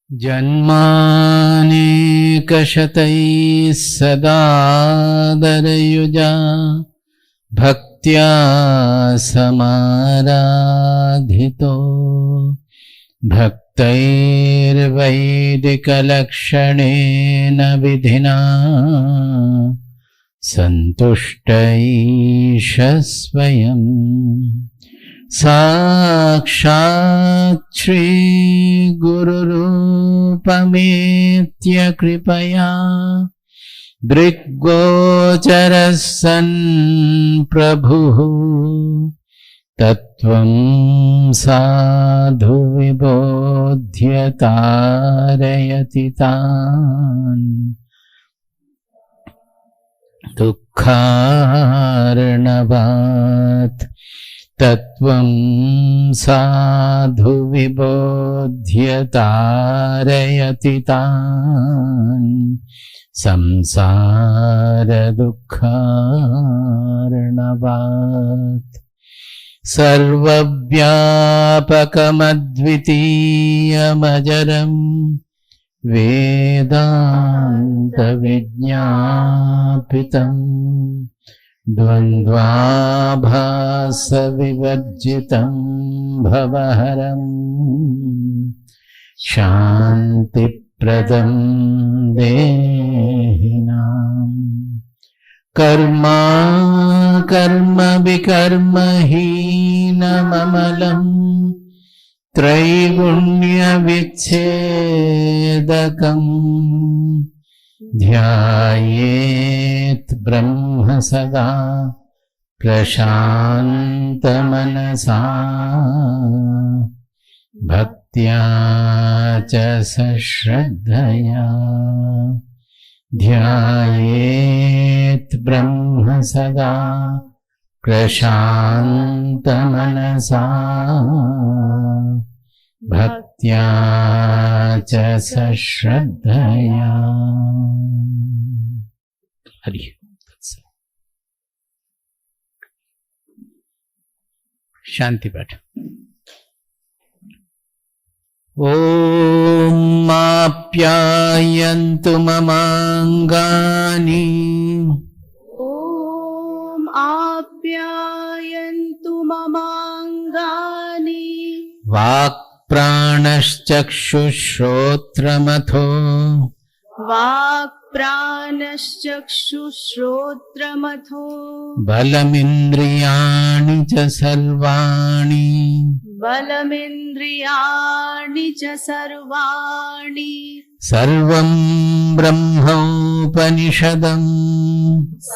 Janmanekashatayis sadarayuja bhaktya samaradhito bhaktair vaidikalakshanena vidhina santushtaisha svayam Sakshat Shri Guru Rupamitya Kripaya Drikgocharasan Prabhu Tattvam Sadhu Vibodhyatarayati Tan Dukharnavat Tattvam sadhu vibodhyatarayati tan samsara dukkharnavat sarvavyapakammadvitiyamajaram vedanta vijñāpitam Dvandvabhasa vivarjitam bhavaharam Shanti pradam dehinam Karma karma vikarma hinam amalam Traigunya vichedakam Dhyayet brahma sada prashanta manasa bhaktya cha sashraddhaya Dhyayet brahma sada prashanta manasa bhaktya cha sashraddhaya. Hari. Shanti Pat. Om apyayantu mamangani. Om apyayantu mamangani. Vak pranashchakshushrotramatho Vak pranashchakshushrotramatho balamindriyani cha sarvani Balamindriyani cha sarvani Sarvam brahma upanishadam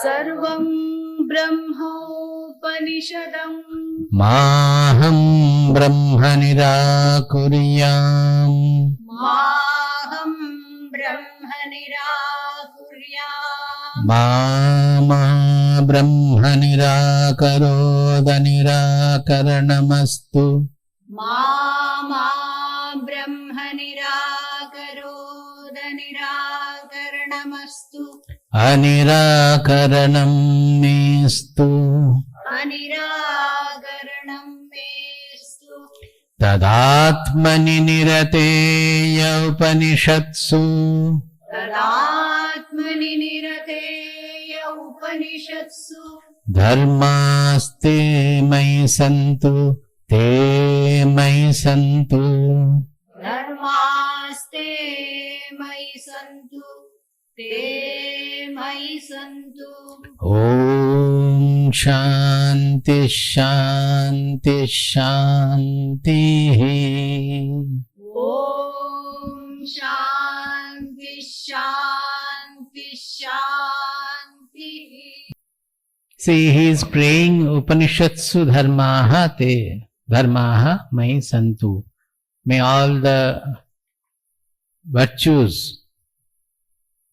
Sarvam brahma upanishadam Maham brahma nirakuryam Maham brahma nirakuryam Mama brahma nirakaroda nirakarnamastu Mama brahma nirakaroda nirakarnamastu Anirakaranam mestu Anirakaranam mestu Tadatmani nirateya upanishatsu Tadatmani nirateya upanishatsu Dharmaste mayi santu te mayi santu Dharmaste mayi santu te mayi santu Om Shanti Shanti Shanti Om Shanti Shanti Shanti. See, he is praying Upanishatsu dharmaha te dharmaha mayi santu. May all the virtues,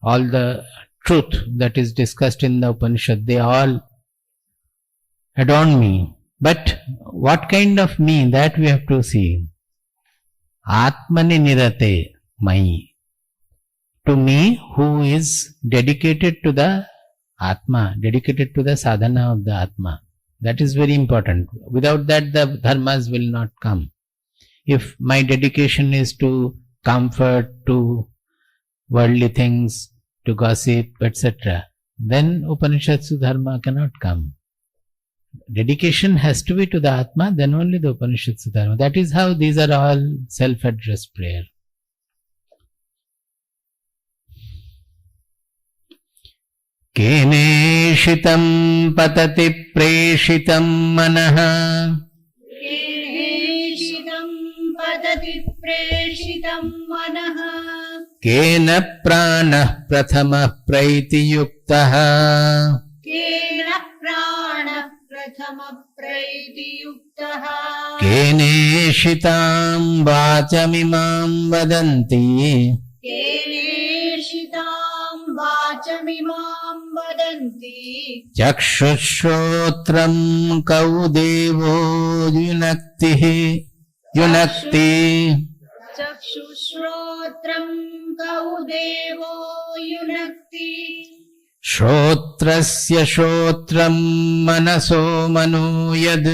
all the truth that is discussed in the Upanishad, they all adorn me. But what kind of me, that we have to see. Atmani nirate mai. To me, who is dedicated to the Atma, dedicated to the sadhana of the Atma. That is very important. Without that, the dharmas will not come. If my dedication is to comfort, to worldly things, to gossip, etc., then Upanishads Dharma cannot come. Dedication has to be to the Atma, then only the Upanishads Dharma. That is how these are all self-addressed prayer. Keneshitam patati preshitam manaha Keneshitam padati preshitam manaha Kena pranah prathamah praiti yuktaha Kena prana prathama praiti yuktaha Keneshitam vachamimam vadanti Keneshitam vachamimam vadanti Chakshushrotram kaudevo yunakti Chakshushrotram kaudevo yunakti Shrotrasya shrotram manaso mano yad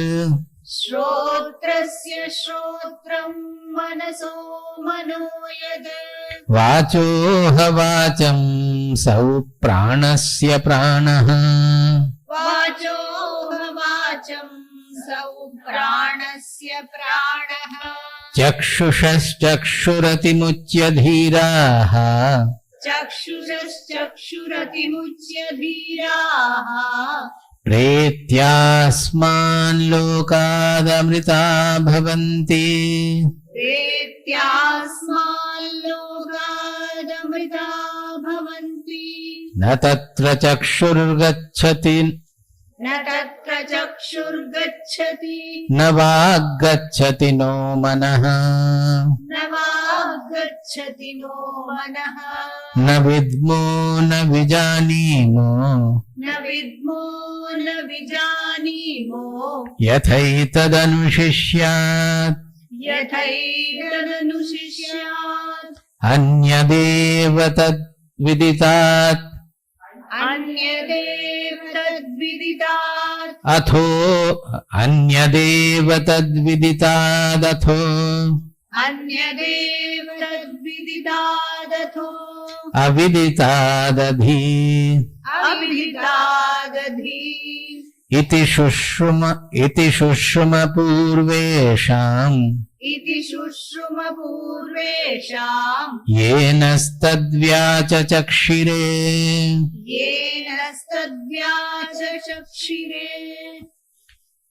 Shrotrasya shrotram manaso mano yad Vachoha vacham sau pranasya pranaha Vacho vacham sau pranasya pranaha Chakshushaschakshuratimucya dhiraha Chakshuratimucya dhiraha Pretyasman lokadamrita bhavanti Pretyasman lokadamrita bhavanti Na tatra chakshurgacchati Na tatra chakshurgacchati Na vaggacchati no manaha Na vaggacchati no manaha Na vidmo na vijanimo Na vidmo na vijanimo Yathaitadanushishyaat Yathaidanushishyaat Anyadeva tad viditat Anyadev tadviditat Atho Anyadeva tad viditat Atho Anyadev tadviditatho Aviditadadhi Aviditadadhi Iti shushuma purvesham Iti shushuma purvesham Yenastadvyacha chakshire Yenastadvyacha chakshire.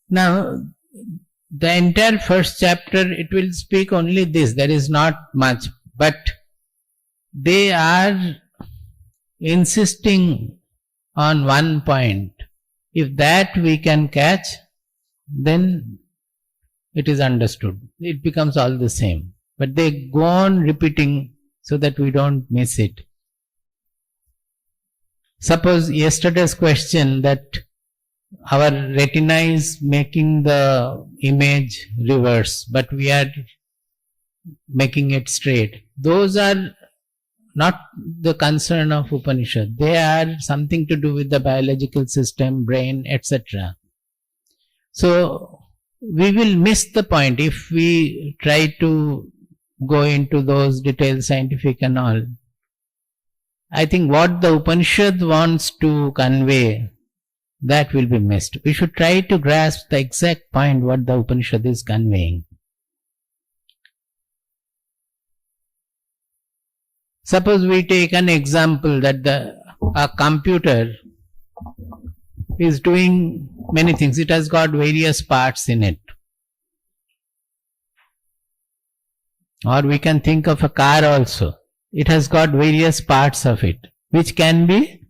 Now, the entire first chapter, it will speak only this. There is not much. But they are insisting on one point. If that we can catch, then it is understood. It becomes all the same. But they go on repeating so that we don't miss it. Suppose yesterday's question that our retina is making the image reverse, but we are making it straight. Those are not the concern of Upanishad. They are something to do with the biological system, brain, etc. So, we will miss the point if we try to go into those details, scientific and all. I think what the Upanishad wants to convey, that will be missed. We should try to grasp the exact point what the Upanishad is conveying. Suppose we take an example that a computer is doing many things. It has got various parts in it. Or we can think of a car also. It has got various parts of it, which can be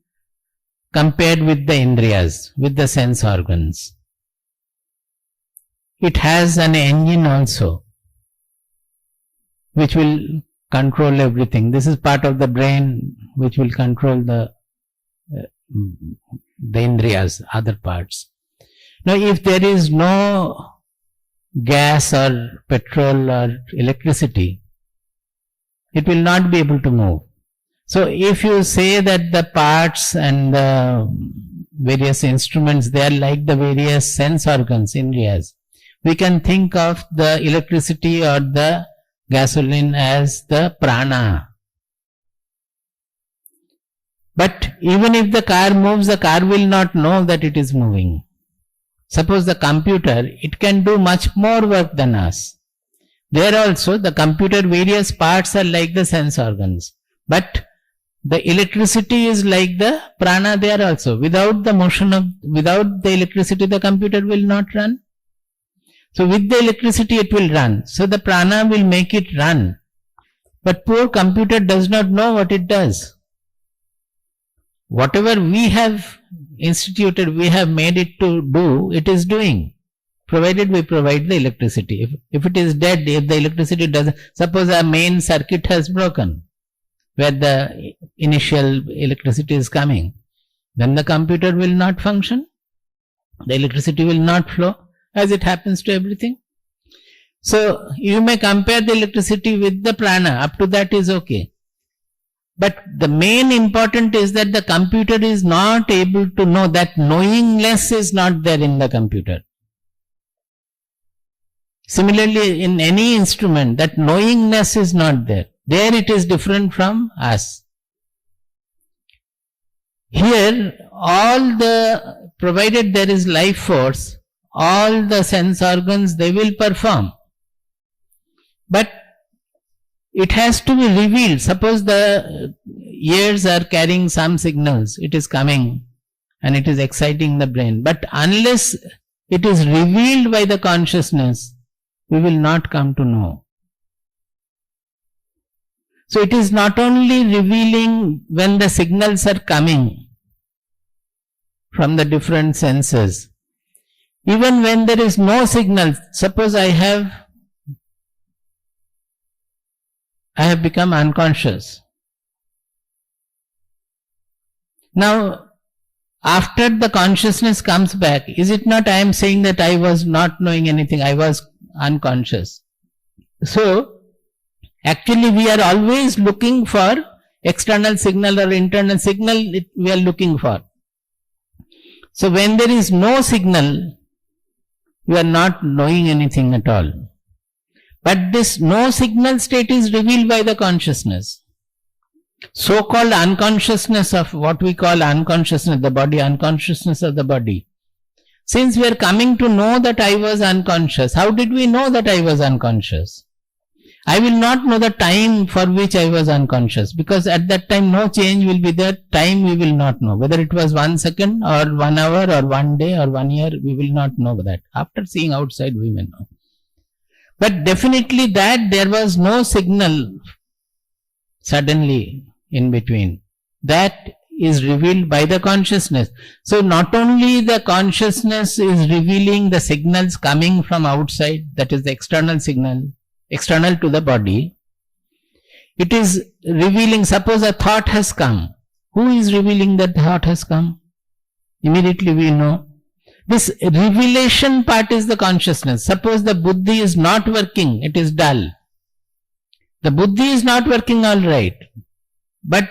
compared with the indriyas, with the sense organs. It has an engine also, which will control everything. This is part of the brain which will control the indriyas, other parts. Now, if there is no gas or petrol or electricity, it will not be able to move. So, if you say that the parts and the various instruments, they are like the various sense organs, indriyas, we can think of the electricity or the gasoline as the prana. But even if the car moves, the car will not know that it is moving. Suppose the computer, it can do much more work than us. There also the computer various parts are like the sense organs. But the electricity is like the prana there also. Without the electricity, the computer will not run. So with the electricity it will run. So the prana will make it run. But poor computer does not know what it does. Whatever we have instituted, we have made it to do, it is doing, provided we provide the electricity. If it is dead, if the electricity doesn't, suppose our main circuit has broken, where the initial electricity is coming, then the computer will not function, the electricity will not flow, as it happens to everything. So you may compare the electricity with the prana, up to that is okay. But the main important is that the computer is not able to know, that knowingness is not there in the computer. Similarly, in any instrument, that knowingness is not there. There it is different from us. Here, provided there is life force, all the sense organs, they will perform. But it has to be revealed. Suppose the ears are carrying some signals, it is coming and it is exciting the brain. But unless it is revealed by the consciousness, we will not come to know. So it is not only revealing when the signals are coming from the different senses. Even when there is no signal, suppose I have become unconscious. Now, after the consciousness comes back, is it not I am saying that I was not knowing anything, I was unconscious. So, actually we are always looking for external signal or internal signal, we are looking for. So, when there is no signal, we are not knowing anything at all. But this no signal state is revealed by the consciousness. So-called unconsciousness of what we call unconsciousness, the body, unconsciousness of the body. Since we are coming to know that I was unconscious, how did we know that I was unconscious? I will not know the time for which I was unconscious, because at that time no change will be there, time we will not know. Whether it was 1 second or 1 hour or 1 day or 1 year, we will not know that. After seeing outside we may know. But definitely that there was no signal suddenly in between. That is revealed by the consciousness. So not only the consciousness is revealing the signals coming from outside, that is the external signal, external to the body, it is revealing, suppose a thought has come. Who is revealing that the thought has come? Immediately we know. This revelation part is the consciousness. Suppose the buddhi is not working, it is dull. The buddhi is not working all right. But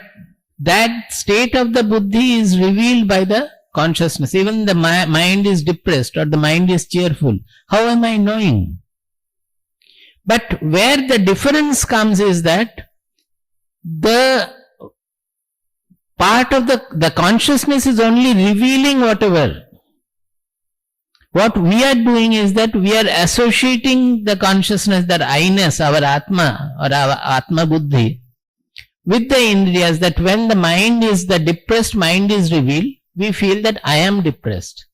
that state of the buddhi is revealed by the consciousness. Even the mind is depressed or the mind is cheerful. How am I knowing? But where the difference comes is that the part of the consciousness is only revealing whatever. What we are doing is that we are associating the consciousness, that I-ness, our Atma or our Atma Buddhi, with the Indriyas, that when the mind is, the depressed mind is revealed, we feel that I am depressed.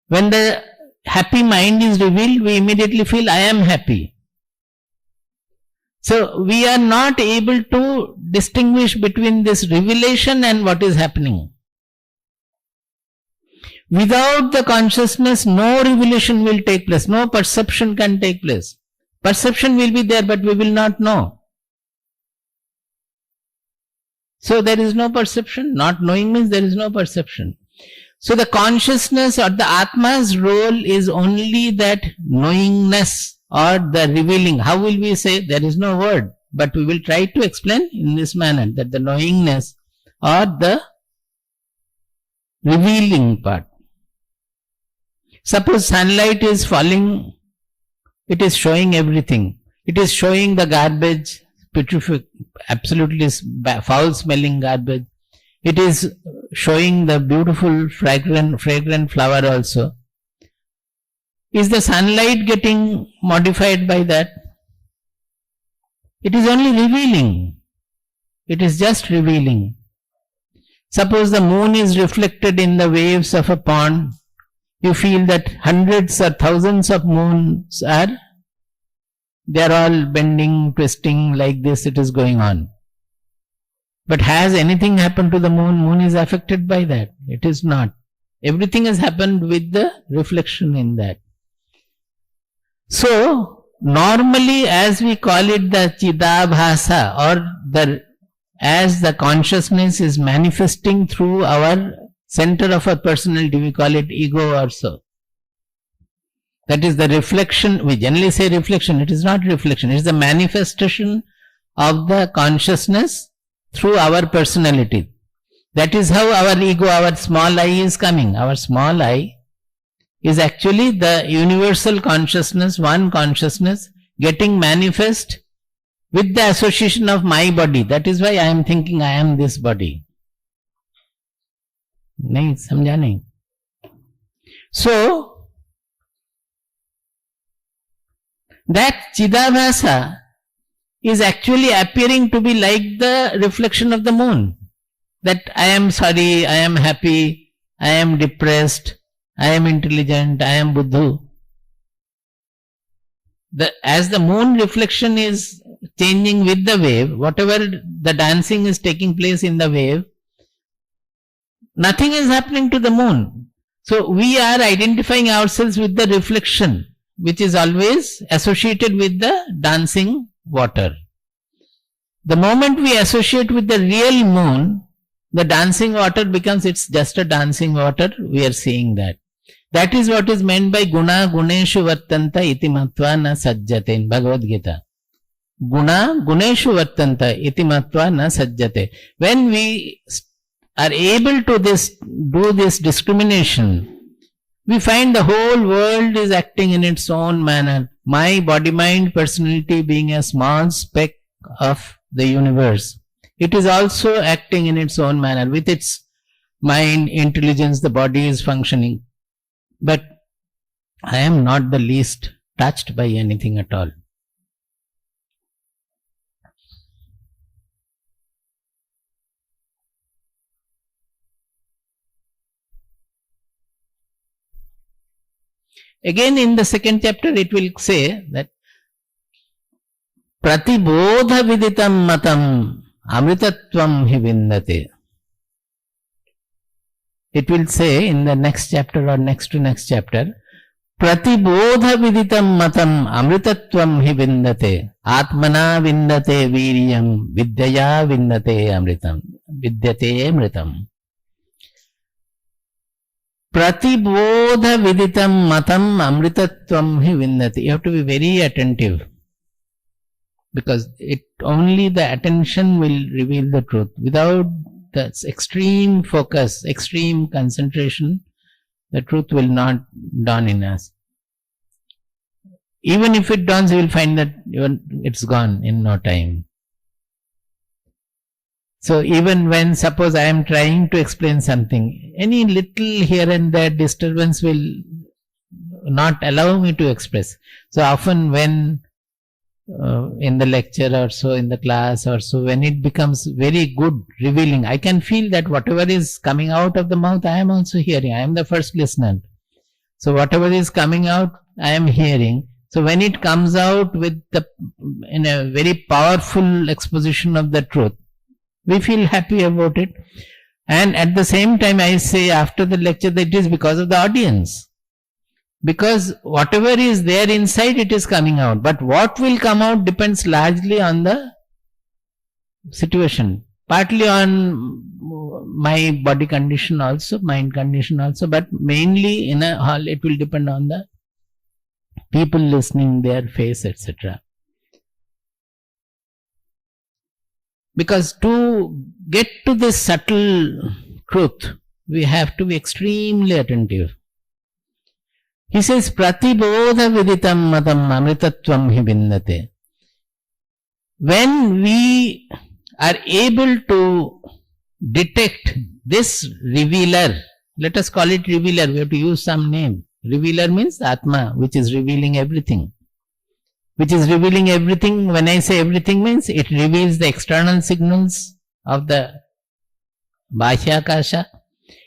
When the happy mind is revealed, we immediately feel I am happy. So we are not able to distinguish between this revelation and what is happening. Without the consciousness, no revelation will take place, no perception can take place. Perception will be there, but we will not know. So there is no perception. Not knowing means there is no perception. So the consciousness or the Atma's role is only that knowingness or the revealing. How will we say? There is no word, but we will try to explain in this manner, that the knowingness or the revealing part. Suppose sunlight is falling, it is showing everything. It is showing the garbage, absolutely foul smelling garbage. It is showing the beautiful fragrant flower also. Is the sunlight getting modified by that? It is only revealing. It is just revealing. Suppose the moon is reflected in the waves of a pond. You feel that hundreds or thousands of moons they are all bending, twisting like this, it is going on. But has anything happened to the moon? Moon is affected by that. It is not. Everything has happened with the reflection in that. So, normally as we call it the Chidabhasa, or as the consciousness is manifesting through our center of our personality, we call it ego or so. That is the reflection. We generally say reflection. It is not reflection. It is the manifestation of the consciousness through our personality. That is how our ego, our small I is coming. Our small I is actually the universal consciousness, one consciousness getting manifest with the association of my body. That is why I am thinking I am this body. Nahin, samjha nahin. So, that Chidabhasa is actually appearing to be like the reflection of the moon. That I am sorry, I am happy, I am depressed, I am intelligent, I am buddhu. As the moon reflection is changing with the wave, whatever the dancing is taking place in the wave, nothing is happening to the moon. So we are identifying ourselves with the reflection, which is always associated with the dancing water. The moment we associate with the real moon, the dancing water becomes, it's just a dancing water, we are seeing that. That is what is meant by guna guneshu vartanta iti matva na sajjate in Bhagavad Gita. Guna guneshu vartanta iti matva na sajjate. When we are able to do this discrimination, we find the whole world is acting in its own manner. My body-mind personality being a small speck of the universe, it is also acting in its own manner. With its mind, intelligence, the body is functioning. But I am not the least touched by anything at all. Again in the second chapter it will say that Pratibodha viditam matam amritatvam hi vindate. It will say in the next chapter or next to next chapter, Pratibodha viditam matam amritatvam hi vindate. Atmana vindate viryam vidyaya vindate amritam. Vidyate amritam. Pratibodha viditam matam amritatvam hi vindate. You have to be very attentive, because only the attention will reveal the truth. Without the extreme focus, extreme concentration, the truth will not dawn in us. Even if it dawns, you will find that it's gone in no time. So even when, suppose I am trying to explain something, any little here and there disturbance will not allow me to express. So often when in the lecture or so, in the class or so, when it becomes very good revealing, I can feel that whatever is coming out of the mouth, I am also hearing. I am the first listener. So whatever is coming out, I am hearing. So when it comes out in a very powerful exposition of the truth, we feel happy about it. And at the same time, I say after the lecture that it is because of the audience. Because whatever is there inside, it is coming out. But what will come out depends largely on the situation. Partly on my body condition also, mind condition also, but mainly in a hall, it will depend on the people listening, their face, etc. Because to get to this subtle truth, we have to be extremely attentive. He says, Pratibodha viditam matam amritatvam hi vindate. when we are able to detect this revealer, let us call it revealer, we have to use some name. Revealer means Atma, which is revealing everything. Which is revealing everything. When I say everything means it reveals the external signals of the Bhashyakasha.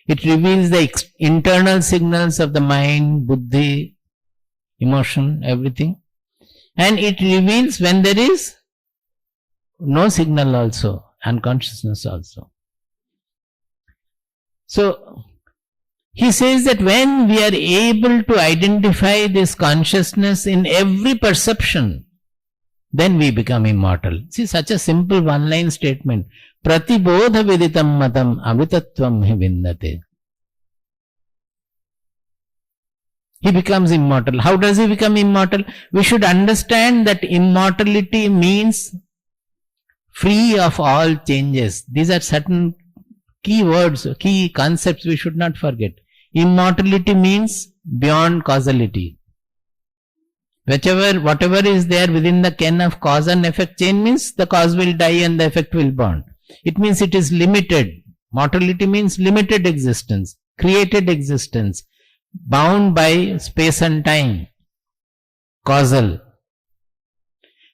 It reveals the internal signals of the mind, buddhi, emotion, everything. And it reveals when there is no signal also, unconsciousness also. So, he says that when we are able to identify this consciousness in every perception, then we become immortal. See, such a simple one-line statement. Pratibodha viditam matam avitatvam hi vindate. He becomes immortal. How does he become immortal? We should understand that immortality means free of all changes. These are certain key words, key concepts we should not forget. Immortality means beyond causality. Whatever is there within the ken of cause and effect chain means the cause will die and the effect will burn. It means it is limited. Mortality means limited existence, created existence, bound by space and time, causal.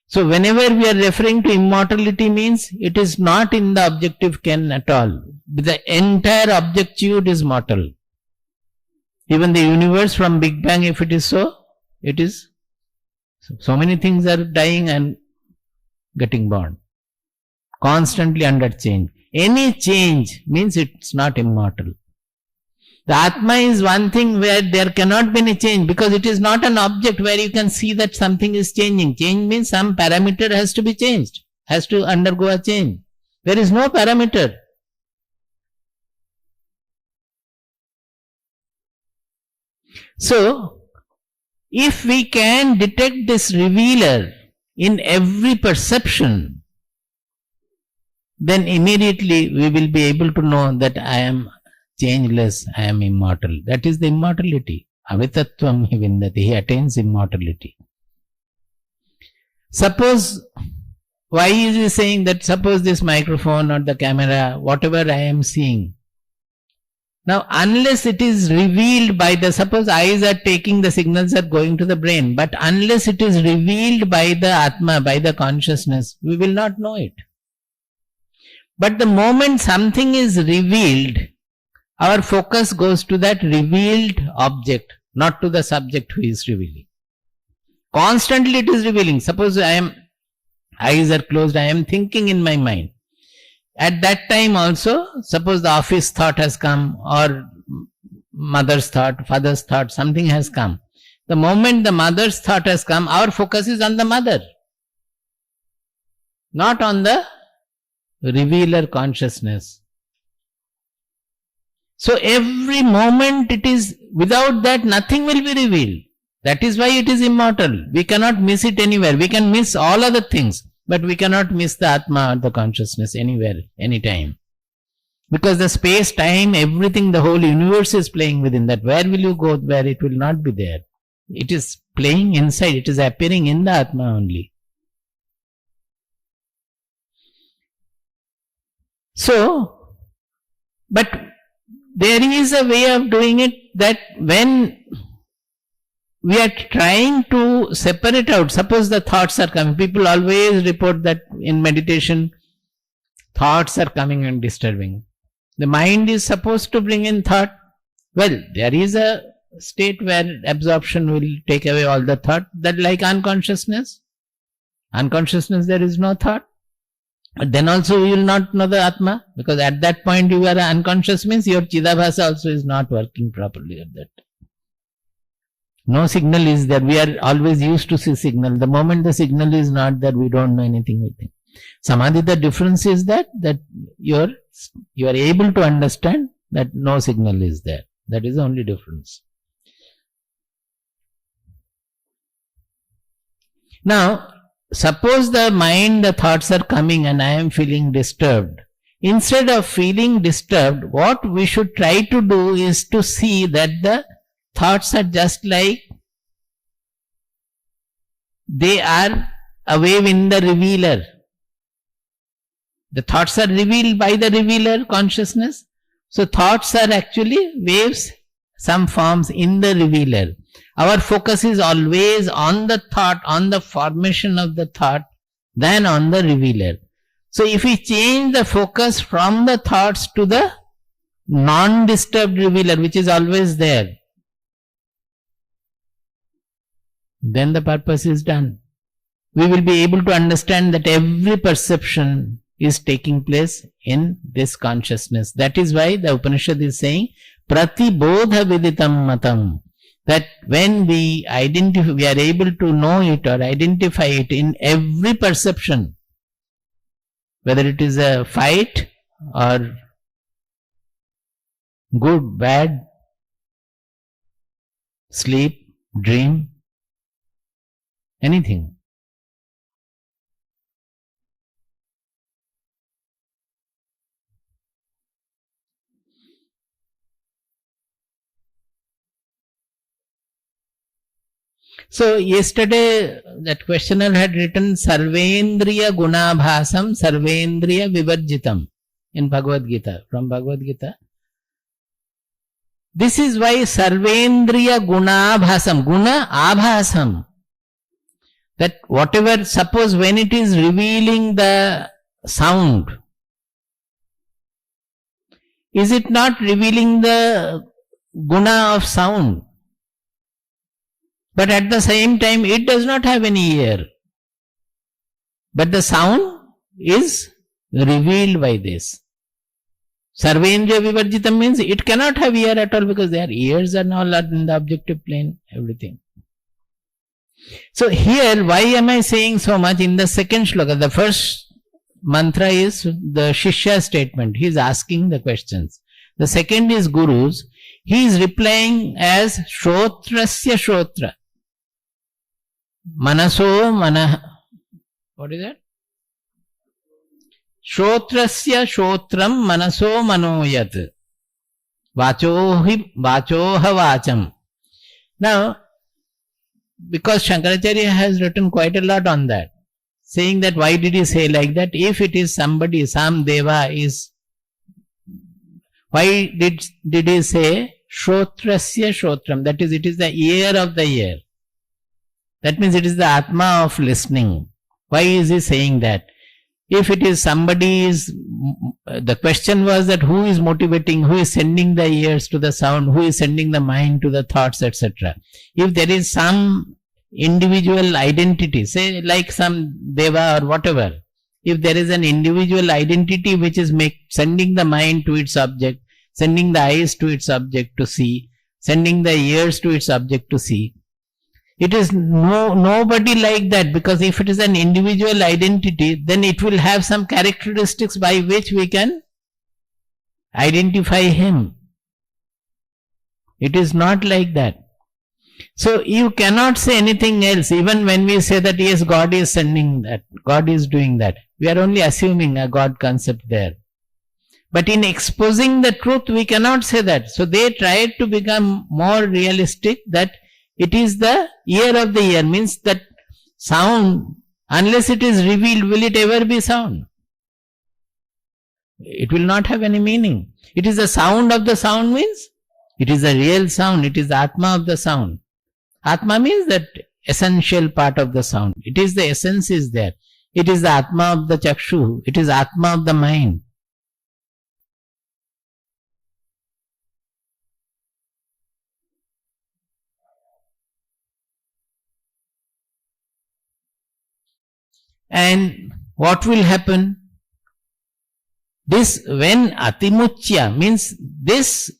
So whenever we are referring to immortality means it is not in the objective ken at all. The entire objectitude is mortal. Even the universe from Big Bang, if it is so, it is. So many things are dying and getting born. Constantly under change. Any change means it's not immortal. The Atma is one thing where there cannot be any change because it is not an object where you can see that something is changing. Change means some parameter has to be changed, has to undergo a change. There is no parameter. So, if we can detect this revealer in every perception, then immediately we will be able to know that I am changeless, I am immortal. That is the immortality. Avitatvam hi vindati. He attains immortality. Suppose, why is he saying that suppose this microphone or the camera, whatever I am seeing, now unless it is revealed by the, suppose eyes are taking the signals are going to the brain, but unless it is revealed by the Atma, by the consciousness, we will not know it. But the moment something is revealed, our focus goes to that revealed object, not to the subject who is revealing. Constantly it is revealing. Suppose eyes are closed, I am thinking in my mind. At that time also, suppose the office thought has come or mother's thought, father's thought, something has come. The moment the mother's thought has come, our focus is on the mother, not on the revealer consciousness. So every moment it is, without that nothing will be revealed. That is why it is immortal. We cannot miss it anywhere. We can miss all other things, but we cannot miss the Atma or the consciousness anywhere, anytime. Because the space, time, everything, the whole universe is playing within that. Where will you go where it will not be there? It is playing inside. It is appearing in the Atma only. So, but there is a way of doing it that when we are trying to separate out, suppose the thoughts are coming. People always report that in meditation, thoughts are coming and disturbing. The mind is supposed to bring in thought. Well, there is a state where absorption will take away all the thought, that like unconsciousness. Unconsciousness, there is no thought. But then also you will not know the Atma, because at that point you are unconscious, means your Chidabhasa also is not working properly at that. No signal is there. We are always used to see signal. The moment the signal is not there, we don't know anything with it. Samadhi, the difference is that you are able to understand that no signal is there. That is the only difference. Now, suppose the mind, the thoughts are coming and I am feeling disturbed. Instead of feeling disturbed, what we should try to do is to see that the thoughts are just like they are a wave in the revealer. The thoughts are revealed by the revealer consciousness. So thoughts are actually waves, some forms in the revealer. Our focus is always on the thought, on the formation of the thought, than on the revealer. So if we change the focus from the thoughts to the non-disturbed revealer, which is always there, then the purpose is done. We will be able to understand that every perception is taking place in this consciousness. That is why the Upanishad is saying, Pratibodha viditam matam. That when we identify, we are able to know it or identify it in every perception, whether it is a fight or good, bad, sleep, dream, anything. So yesterday that questioner had written Sarvendriya Gunabhasam Sarvendriya Vivarjitam in Bhagavad Gita, from Bhagavad Gita. This is why Sarvendriya Gunabhasam, Guna Abhasam, that whatever, suppose when it is revealing the sound, is it not revealing the guna of sound? But at the same time, it does not have any ear. But the sound is revealed by this. Sarvendriya Vivarjitam means it cannot have ear at all, because their ears are all in the objective plane, everything. So here, why am I saying so much in the second shloka? The first mantra is the Shishya statement. He is asking the questions. The second is Guru's. He is replying as Shrotrasya Shrotra. Manaso Manah. What is that? Shrotrasya Shrotram Manaso Manoyat. Vachoha Vacham. Now, because Shankaracharya has written quite a lot on that, saying that why did he say like that? If it is somebody, some deva is, why did he say Shrotrasya Shrotram? That is, it is the ear of the ear. That means it is the Atma of listening. Why is he saying that? If it is somebody is, the question was that who is motivating, who is sending the ears to the sound, who is sending the mind to the thoughts, etc. If there is some individual identity, say like some deva or whatever, if there is an individual identity which is sending the mind to its object, sending the eyes to its object to see, sending the ears to its object to see, it is nobody like that, because if it is an individual identity, then it will have some characteristics by which we can identify him. It is not like that. So you cannot say anything else, even when we say that yes, God is sending that, God is doing that. We are only assuming a God concept there. But in exposing the truth, we cannot say that. So they tried to become more realistic, that it is the ear of the ear, means that sound, unless it is revealed, will it ever be sound? It will not have any meaning. It is the sound of the sound, means it is the real sound, it is the Atma of the sound. Atma means that essential part of the sound. It is the essence is there. It is the Atma of the Chakshu. It is Atma of the mind. And what will happen? This, when Atimuchya, means this,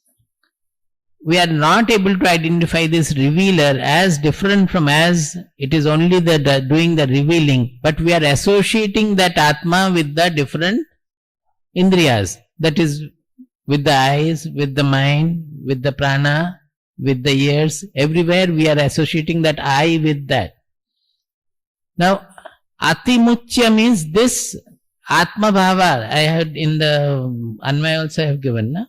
we are not able to identify this revealer as different from as it is only the doing the revealing, but we are associating that Atma with the different Indriyas, that is with the eyes, with the mind, with the prana, with the ears, everywhere we are associating that I with that. Now, Atimuchya means this Atma Bhava, I had in the Anvaya also I have given, na?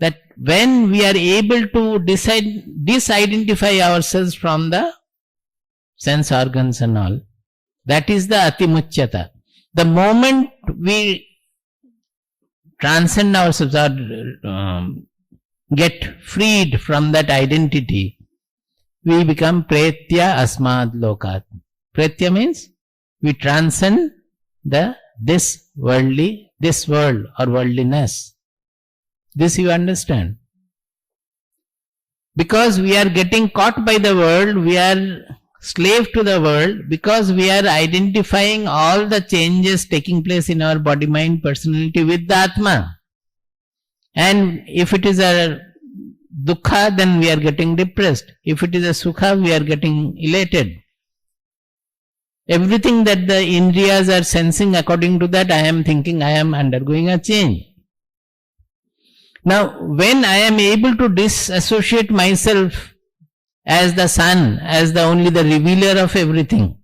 That when we are able to disidentify ourselves from the sense organs and all, that is the Atimuchyata. The moment we transcend ourselves or get freed from that identity, we become pretya asmad lokat. Pretya means we transcend this world or worldliness. This you understand. Because we are getting caught by the world, we are slave to the world, because we are identifying all the changes taking place in our body, mind, personality with the Atma. And if it is a dukkha, then we are getting depressed. If it is a sukha, we are getting elated. Everything that the indriyas are sensing, according to that, I am thinking I am undergoing a change. Now, when I am able to disassociate myself as the sun, as only the revealer of everything,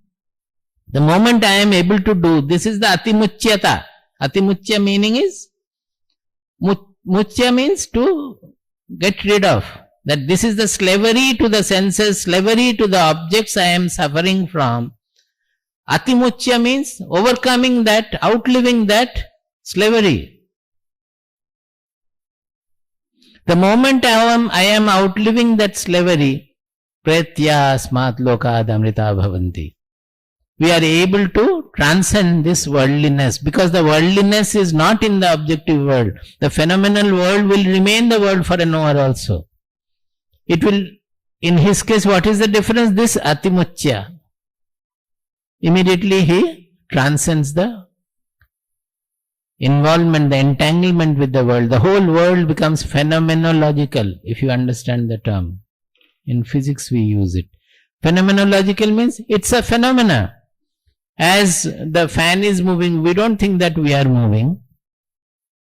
the moment I am able to do, this is the atimuchyata. Atimuchya meaning is, muchya means to get rid of. That this is the slavery to the senses, slavery to the objects I am suffering from. Atimuchya means overcoming that, outliving that slavery. The moment I am outliving that slavery, pretya asmat lokad amrita bhavanti. We are able to transcend this worldliness, because the worldliness is not in the objective world. The phenomenal world will remain the world for an hour also. It will, in his case, what is the difference? This atimuchya. Immediately he transcends the involvement, the entanglement with the world. The whole world becomes phenomenological, if you understand the term. In physics we use it. Phenomenological means it's a phenomena. As the fan is moving, we don't think that we are moving.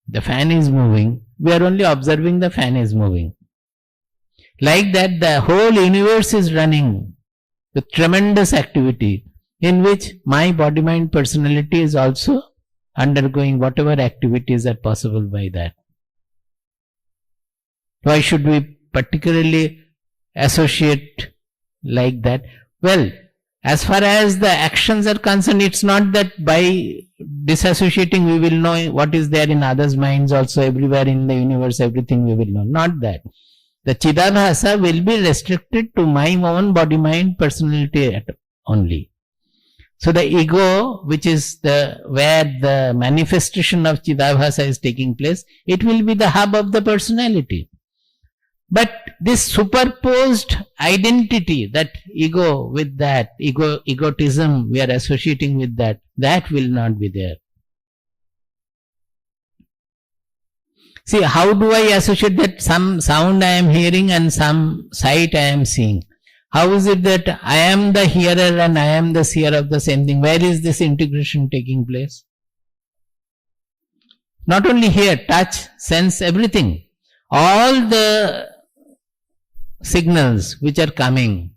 The fan is moving. We are only observing the fan is moving. Like that, the whole universe is running with tremendous activity, in which my body, mind, personality is also undergoing whatever activities are possible by that. Why should we particularly associate like that? Well, as far as the actions are concerned, it's not that by disassociating we will know what is there in others' minds also, everywhere in the universe, everything we will know. Not that. The Chidabhasa will be restricted to my own body, mind, personality only. So the ego, which is where the manifestation of Chidabhasa is taking place, it will be the hub of the personality. But this superposed identity, that ego with that, egotism we are associating with that will not be there. See, how do I associate that some sound I am hearing and some sight I am seeing? How is it that I am the hearer and I am the seer of the same thing? Where is this integration taking place? Not only hear, touch, sense, everything. All the signals which are coming.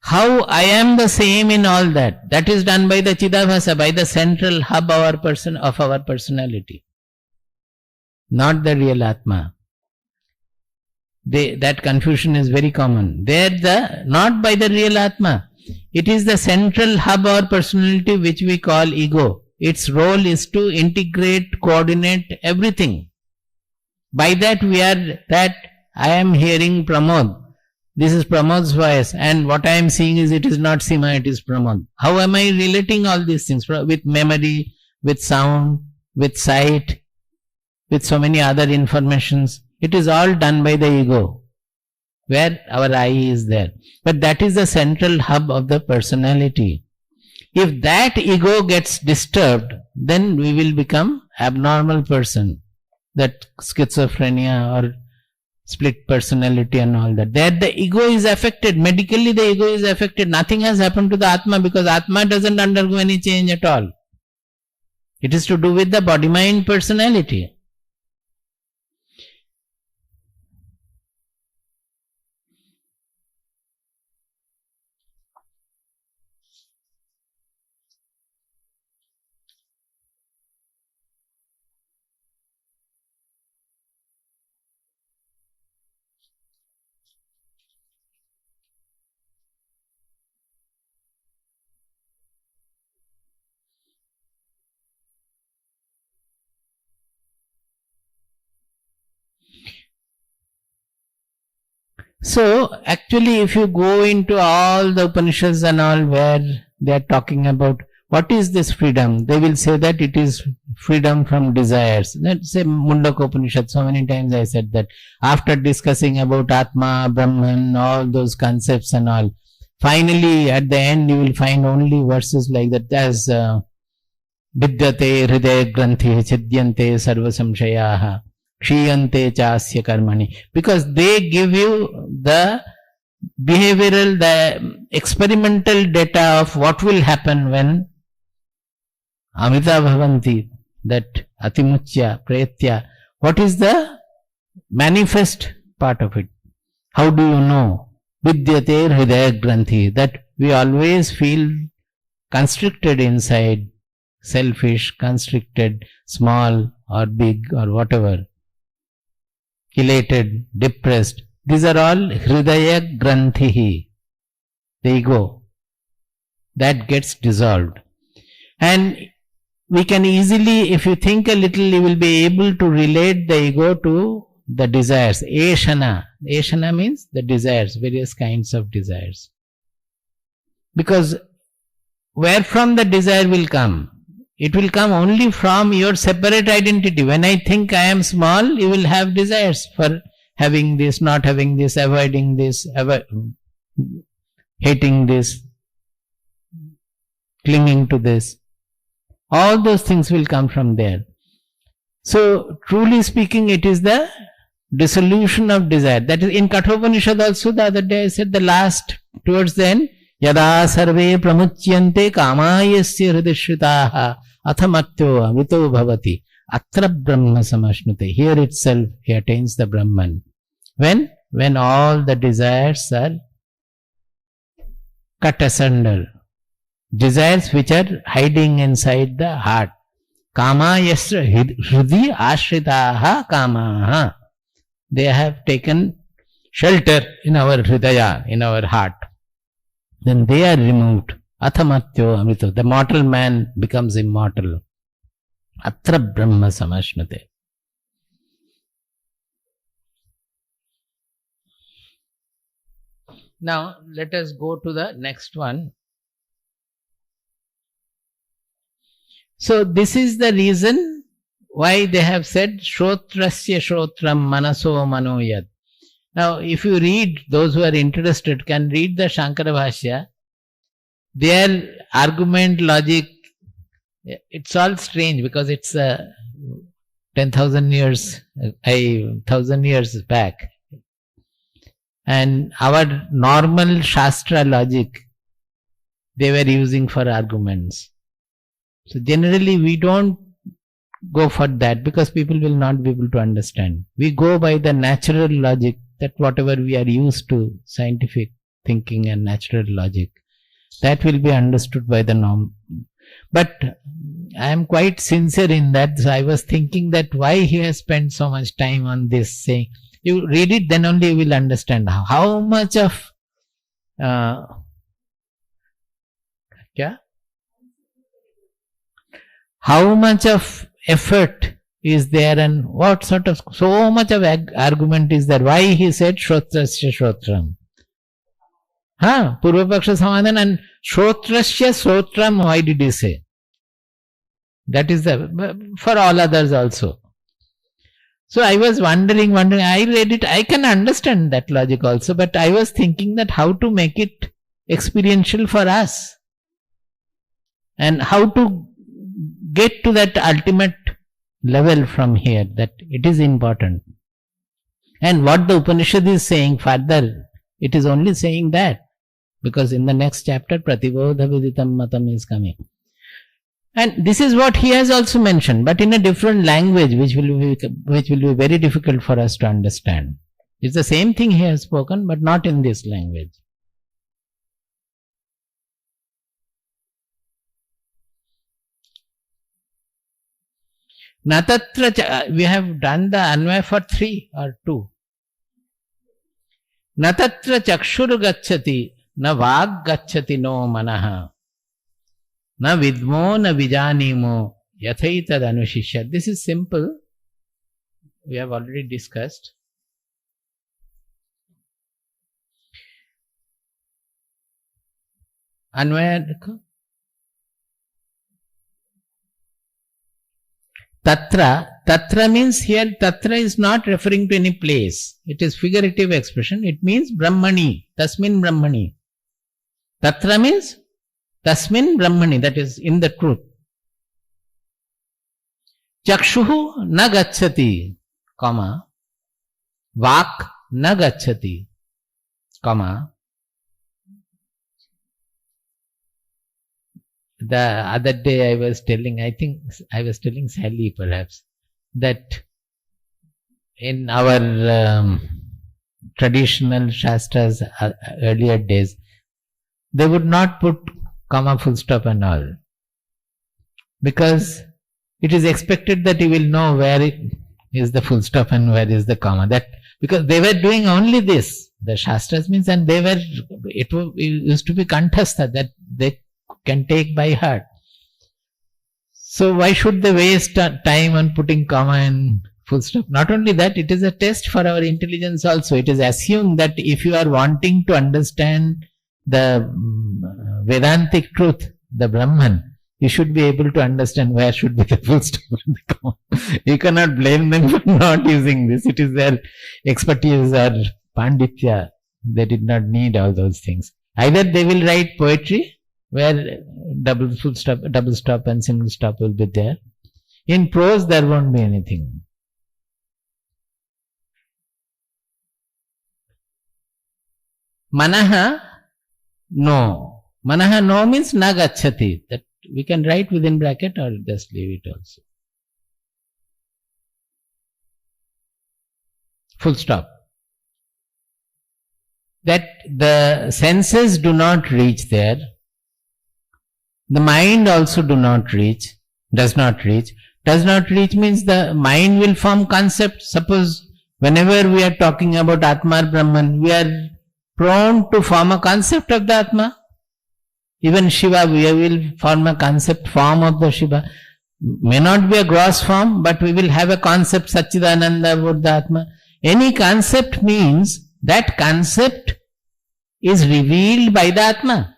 How I am the same in all that. That is done by the Chidabhasa, by the central hub of our personality. Not the real Atma. That confusion is very common. Not by the real Atma. It is the central hub or personality which we call ego. Its role is to integrate, coordinate everything. By that I am hearing Pramod. This is Pramod's voice, and what I am seeing it is not Sima, it is Pramod. How am I relating all these things? With memory, with sound, with sight, with so many other informations. It is all done by the ego, where our I is there. But that is the central hub of the personality. If that ego gets disturbed, then we will become abnormal person. That schizophrenia or split personality and all that. There the ego is affected. Medically the ego is affected. Nothing has happened to the Atma, because Atma doesn't undergo any change at all. It is to do with the body, mind, personality. So actually if you go into all the Upanishads and all where they are talking about what is this freedom, they will say that it is freedom from desires. Let's say Mundaka Upanishad, so many times I said that after discussing about Atma, Brahman, all those concepts and all, finally at the end you will find only verses like that as Vidyate hridaya granthi chidyante sarva samshayaha kshiyante chasya karmani, because they give you the behavioral, the experimental data of what will happen when amita bhavanti, that atimuchya, prayatya, what is the manifest part of it? How do you know? Vidyate hridaya granthi, that we always feel constricted inside, selfish, constricted, small or big or whatever, elated, depressed. These are all hridaya granthihi, the ego. That gets dissolved. And we can easily, if you think a little, you will be able to relate the ego to the desires. Eshana. Eshana means the desires, various kinds of desires. Because where from the desire will come? It will come only from your separate identity. When I think I am small, you will have desires for having this, not having this, avoiding this, hating this, clinging to this. All those things will come from there. So, truly speaking, it is the dissolution of desire. That is in Kenopanishad also. The other day I said the last, towards the end, Yada sarve pramuchyante kamayasya hridishritaha athamatyo avito bhavati atra brahma samashnute. Here itself he attains the Brahman. When all the desires are cut asunder. Desires which are hiding inside the heart. Kama yasra hridi ashritaha kamaha. They have taken shelter in our hridaya, in our heart. Then they are removed. Athamatyo amrito. The mortal man becomes immortal. Atra brahma samashnate. Now let us go to the next one. So this is the reason why they have said Shrotrasya Shrotram Manaso Manoyat. Now if you read, those who are interested can read the Shankara Bhashya. Their argument, logic, it's all strange because it's 10,000 years, 1,000 years back. And our normal Shastra logic, they were using for arguments. So generally we don't go for that because people will not be able to understand. We go by the natural logic, that whatever we are used to, scientific thinking and natural logic, that will be understood by the norm. But I am quite sincere in that. So I was thinking that why he has spent so much time on this, saying, you read it, then only you will understand how much of how much of effort is there and what sort of, so much of argument is there. Why he said Shrotrasya Shrotram. Purvapaksha Samadhan and Shrotrasya Shrotram, why did he say? That is for all others also. So I was wondering, I read it, I can understand that logic also, but I was thinking that how to make it experiential for us and how to get to that ultimate level from here, that it is important. And what the Upanishad is saying further, it is only saying that, because in the next chapter, Pratibodha Viditam Matam is coming. And this is what he has also mentioned, but in a different language, which will be very difficult for us to understand. It's the same thing he has spoken, but not in this language. Natatra, we have done the Anvaya for 3 or 2. Natatra chakshuru gacchati, na vag gacchati no manaha, na vidmo na vijanimo, yathaitad anushishya. This is simple. We have already discussed. Anvaya dekho. Tatra means here, tatra is not referring to any place. It is figurative expression. It means Brahmani, tasmin Brahmani. Tatra means tasmin Brahmani, that is in the truth. Chakshuhu na gacchati, comma, vak na gacchati, comma. The other day I was telling Sally perhaps, that in our traditional shastras earlier days, they would not put comma, full stop and all, because it is expected that you will know where it is the full stop and where is the comma. That because they were doing only this, the shastras means, and it used to be kanthastha, that they can take by heart. So why should they waste time on putting comma and full stop? Not only that, it is a test for our intelligence also. It is assumed that if you are wanting to understand the Vedantic truth, the Brahman, you should be able to understand where should be the full stop and the comma. You cannot blame them for not using this. It is their expertise or panditya. They did not need all those things. Either they will write poetry where double stop and single stop will be there. In prose there won't be anything. Manaha no. Manaha no means na gacchati. That we can write within bracket or just leave it also. Full stop. That the senses do not reach there. The mind also does not reach. Does not reach means the mind will form concepts. Suppose whenever we are talking about Atma or Brahman, we are prone to form a concept of the Atma. Even Shiva, we will form a concept form of the Shiva. May not be a gross form, but we will have a concept Satchidananda about the Atma. Any concept means that concept is revealed by the Atma.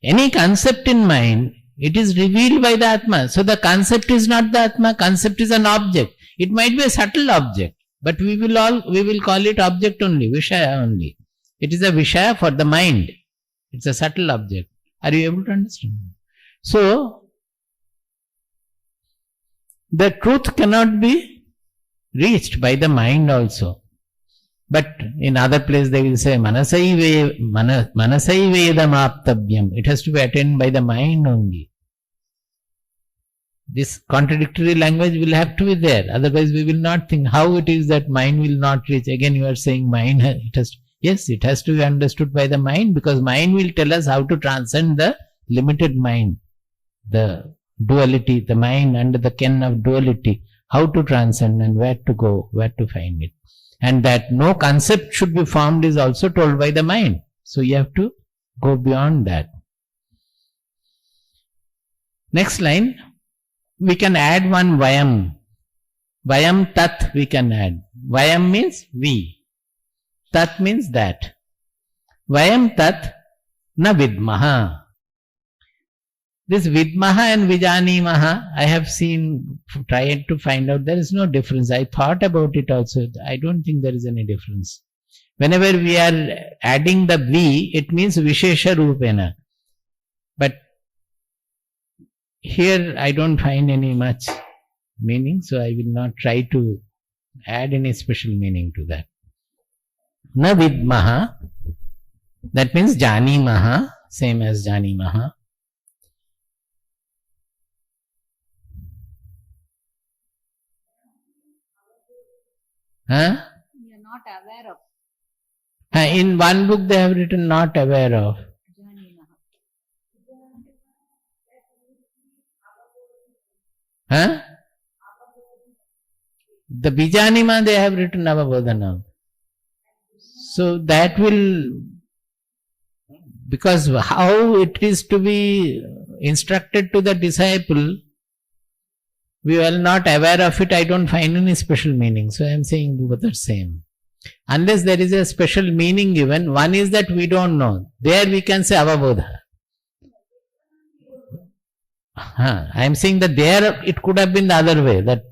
Any concept in mind, it is revealed by the Atma. So the concept is not the Atma, concept is an object. It might be a subtle object, but we will call it object only, Vishaya only. It is a Vishaya for the mind. It's a subtle object. Are you able to understand? So, the truth cannot be reached by the mind also. But in other place they will say manasai vedam aptabhyam. It has to be attained by the mind only. This contradictory language will have to be there. Otherwise we will not think how it is that mind will not reach. Again you are saying mind, it has to be understood by the mind, because mind will tell us how to transcend the limited mind. The duality, the mind under the ken of duality. How to transcend and where to go, where to find it. And that no concept should be formed is also told by the mind. So you have to go beyond that. Next line, we can add one vayam. Vayam tat we can add. Vayam means we. Tat means that. Vayam tat na vidmaha. This vidmaha and vijanimaha, I have tried to find out, there is no difference. I thought about it also. I don't think there is any difference. Whenever we are adding the vi, it means vishesha rupena. But here I don't find any much meaning, so I will not try to add any special meaning to that. Na vidmaha, that means janimaha, same as janimaha. Huh? We are not aware of. In one book they have written not aware of. Huh? The Bijanima they have written Avabodhanam. So that will, because how it is to be instructed to the disciple, we are not aware of it, I don't find any special meaning. So I am saying both are same. Unless there is a special meaning given, one is that we don't know. There we can say avabodha. I am saying that there it could have been the other way, that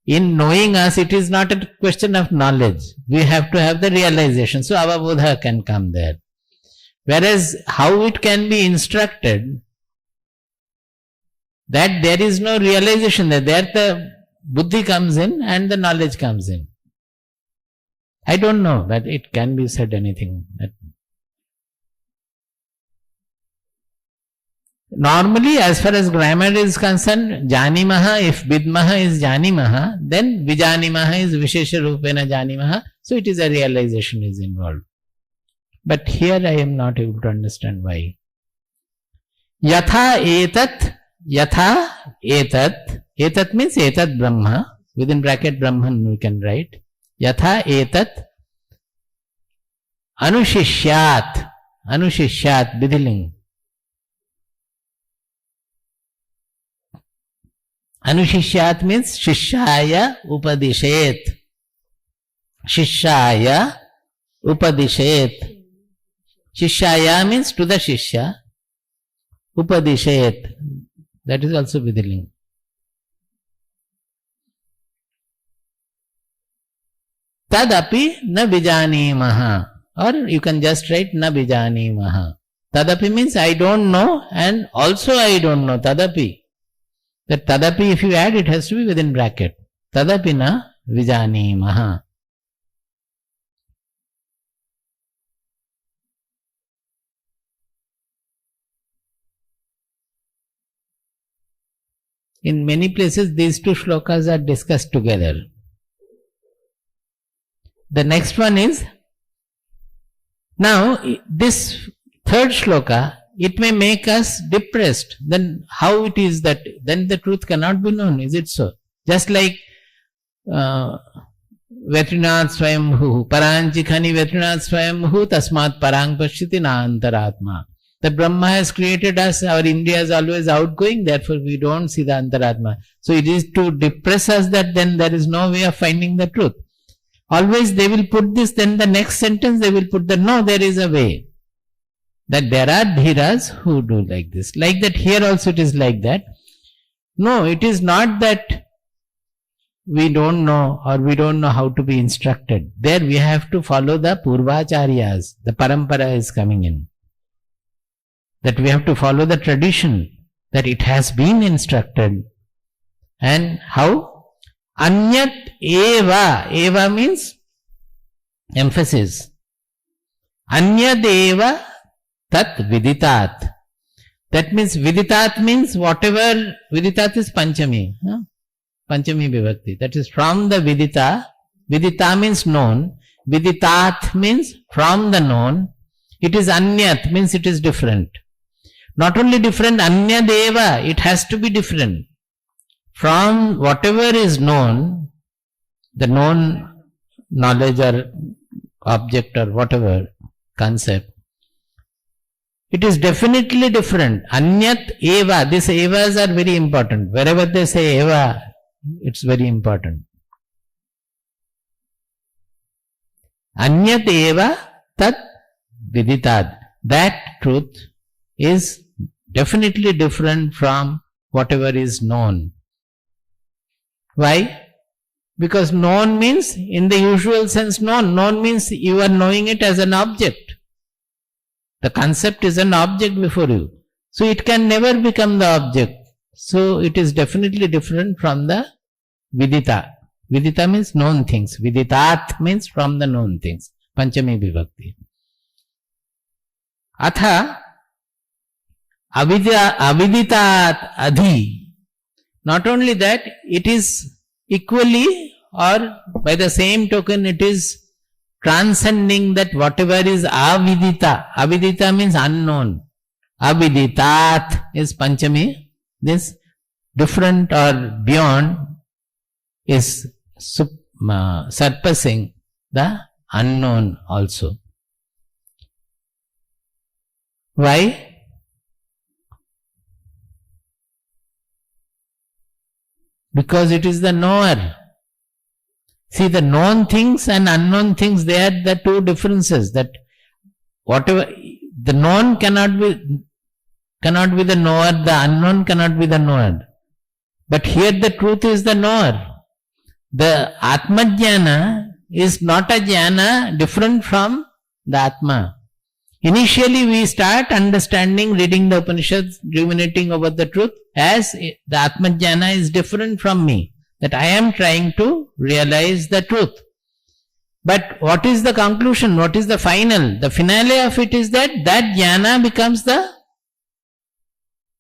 in knowing us it is not a question of knowledge. We have to have the realization. So avabodha can come there. Whereas how it can be instructed, that there is no realization there. There the buddhi comes in and the knowledge comes in. I don't know that it can be said anything. Normally, as far as grammar is concerned, janimaha, if vidmaha is janimaha, then vijanimaha is vishesha rupena janimaha. So it is a realization is involved. But here I am not able to understand why. Yatha etat, etat means etat brahma, within bracket brahman we can write. Yatha etat anushishyat, vidhiling. Anushishyat means shishaya upadishet. Shishaya upadishet. Shishaya means to the shishya. Upadishet. That is also vidhiling. Tadapi na bijanimaha. Or you can just write na bijanimaha. Tadapi means I don't know and also I don't know. Tadapi. That tadapi, if you add, it has to be within bracket. Tadapi na vijanimaha. In many places, these two shlokas are discussed together. The next one is, now this third shloka, it may make us depressed. Then how it is that then the truth cannot be known? Is it so? Just like Vetrinath Swayambhu, Paranjikhani Vetrinath Swayambhu, Tasmat Parang Pashyati na Antaratma. The Brahma has created us, our India is always outgoing, therefore we don't see the Antaratma. So it is to depress us that then there is no way of finding the truth. Always they will put this, then the next sentence they will put the no, there is a way. That there are dhiras who do like this. Like that here also it is like that. No, it is not that we don't know or we don't know how to be instructed. There we have to follow the Purvacharyas. The Parampara is coming in. That we have to follow the tradition. That it has been instructed. And how? Anyat eva. Eva means emphasis. Anyat eva tat viditat. That means viditat means whatever, viditat is panchami. Panchami vibhakti. That is from the vidita. Vidita means known. Viditat means from the known. It is anyat means it is different. Not only different, anyadeva, it has to be different. From whatever is known, the known knowledge or object or whatever concept, it is definitely different. Anyat eva. These evas are very important. Wherever they say eva, it's very important. Anyat eva tat viditat. That truth is definitely different from whatever is known. Why? Because known means, in the usual sense known. Known means you are knowing it as an object. The concept is an object before you. So it can never become the object. So it is definitely different from the vidita. Vidita means known things. Viditat means from the known things. Panchami vibhakti. Atha aviditat adhi. Not only that, it is equally or by the same token it is transcending that whatever is avidita. Avidita means unknown. Aviditat is panchami. This different or beyond is surpassing the unknown also. Why? Because it is the knower. See, the known things and unknown things, they are the two differences. That whatever, the known cannot be the knower, the unknown cannot be the knower. But here the truth is the knower. The Atma Jnana is not a jnana different from the Atma. Initially we start understanding, reading the Upanishads, ruminating over the truth as the Atma Jnana is different from me. That I am trying to realize the truth. But what is the conclusion? What is the final? The finale of it is that jnana becomes the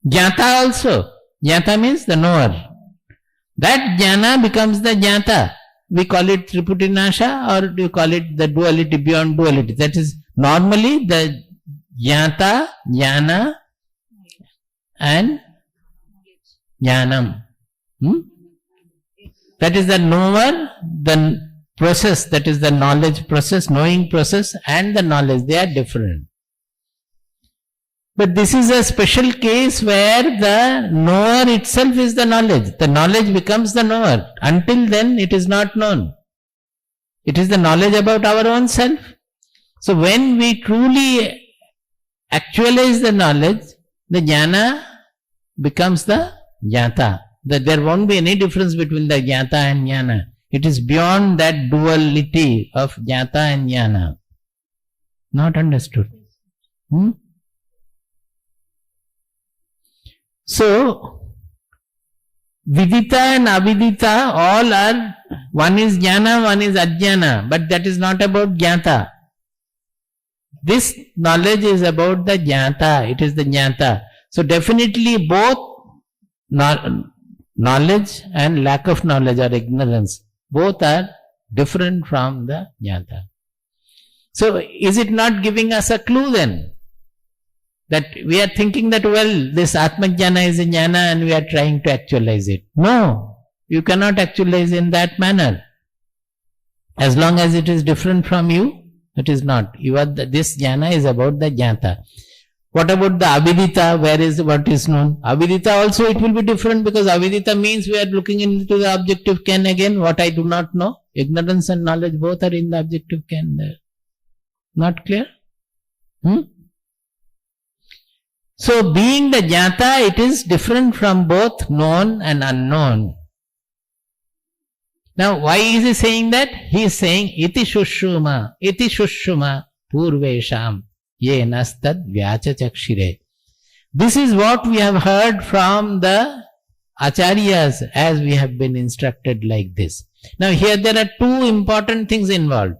jnata also. Jnata means the knower. That jnana becomes the jnata. We call it triputinasha, or we call it the duality, beyond duality. That is normally the jnata, jnana and jnanam. That is the knower, the process, that is the knowledge process, knowing process and the knowledge, they are different. But this is a special case where the knower itself is the knowledge. The knowledge becomes the knower. Until then it is not known. It is the knowledge about our own self. So when we truly actualize the knowledge, the jnana becomes the jnata. That there won't be any difference between the jnata and jnana. It is beyond that duality of jnata and jnana. Not understood. So, vidita and avidita all are, one is jnana, one is ajnana, but that is not about jnata. This knowledge is about the jnata, it is the jnata. So definitely both knowledge and lack of knowledge or ignorance, both are different from the jnata. So is it not giving us a clue then? That we are thinking that, well, this Atma Jnana is a jnana and we are trying to actualize it. No, you cannot actualize in that manner. As long as it is different from you, it is not. This jnana is about the jnata. What about the avidita? Where is what is known? Avidita also it will be different, because avidita means we are looking into the objective ken again, what I do not know. Ignorance and knowledge both are in the objective ken there. Not clear? So being the jnata, it is different from both known and unknown. Now why is he saying that? He is saying iti shushuma purvesham ye nastad vyachachakshire. This is what we have heard from the acharyas as we have been instructed like this. Now here there are two important things involved.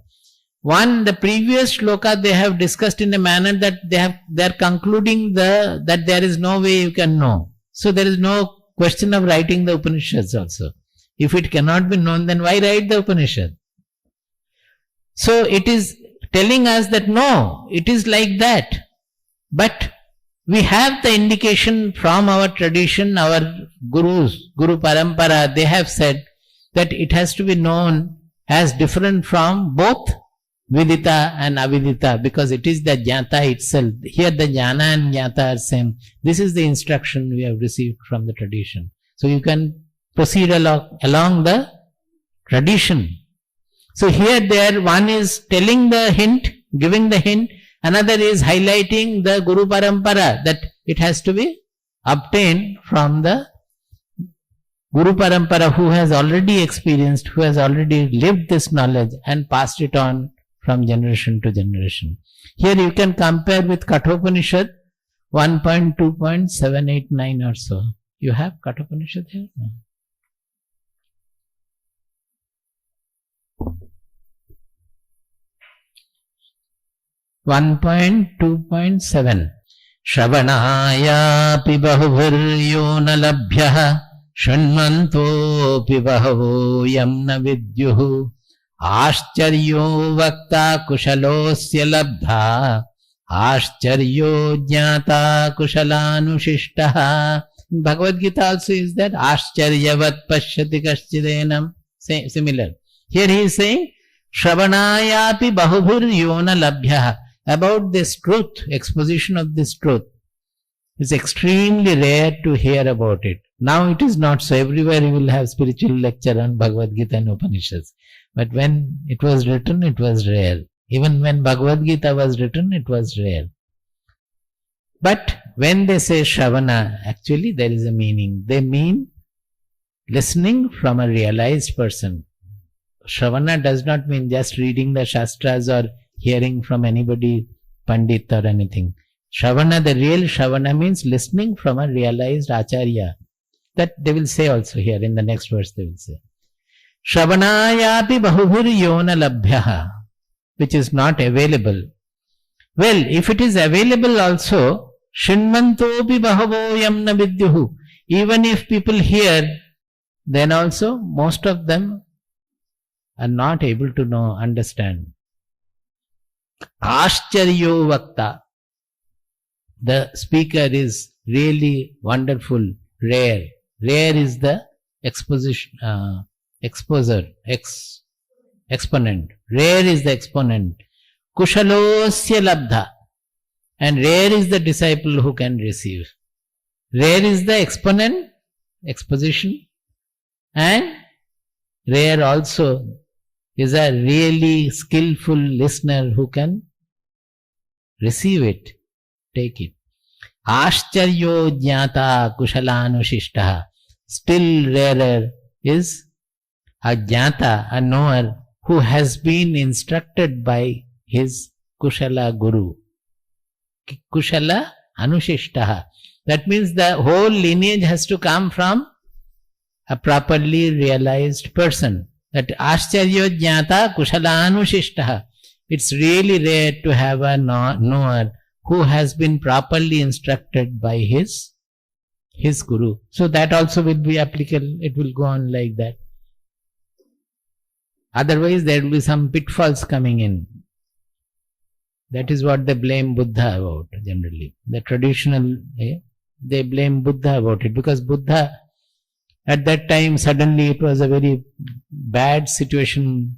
One, the previous shloka they have discussed in a manner that they are concluding that there is no way you can know. So there is no question of writing the Upanishads also. If it cannot be known, then why write the Upanishad? So it is telling us that no, it is like that. But we have the indication from our tradition, our gurus, Guru Parampara, they have said that it has to be known as different from both vidita and avidita, because it is the jnata itself. Here the jnana and jnata are same. This is the instruction we have received from the tradition. So you can proceed along the tradition. So here there one is telling the hint, giving the hint, another is highlighting the Guru Parampara, that it has to be obtained from the Guru Parampara who has already experienced, who has already lived this knowledge and passed it on from generation to generation. Here you can compare with Kenopanishad 1.2.789 or so. You have Kenopanishad here? No. (1.2.7) Shravanayapi bahubhiryo na labhyah Shanmantopi bahavo yam na vidyuhu Ascharyo vakta kushalosya labdha Ascharyo jnata kushalanushishtaha. In Bhagavad Gita also is that Ascharyavat pashyati kaschidenam. Similar. Here he is saying Shravanayapi bahubhir yona labhyah. About this truth, exposition of this truth. It's extremely rare to hear about it. Now it is not so. Everywhere you will have spiritual lecture on Bhagavad Gita and Upanishads. But when it was written, it was rare. Even when Bhagavad Gita was written, it was rare. But when they say Shravana, actually there is a meaning. They mean listening from a realized person. Shravana does not mean just reading the Shastras or hearing from anybody, Pandit or anything. Shravana, the real Shravana means listening from a realized Acharya. That they will say also here in the next verse they will say. Shravanayapi bahubhur yona labhyaha, which is not available. Well, if it is available also, shinmantopi bahavo yamna vidyuhu. Even if people hear, then also most of them are not able to know, understand. Ascharyo vakta. The speaker is really wonderful, rare. Rare is the exposition, exponent. Rare is the exponent. Kushalosya labdha. And rare is the disciple who can receive. Rare is the exponent, exposition. And rare also is a really skillful listener who can receive it, take it. Ascharyo jnata kushalanusishtaha. Still rarer is a jnata, a knower, who has been instructed by his kushala guru. Kushala anushishtaha. That means the whole lineage has to come from a properly realized person. That ascharyo jnata kushala anushishtaha. It's really rare to have a knower who has been properly instructed by his guru. So that also will be applicable. It will go on like that. Otherwise there will be some pitfalls coming in. That is what they blame Buddha about generally. The traditional, they blame Buddha about it, because Buddha at that time suddenly it was a very bad situation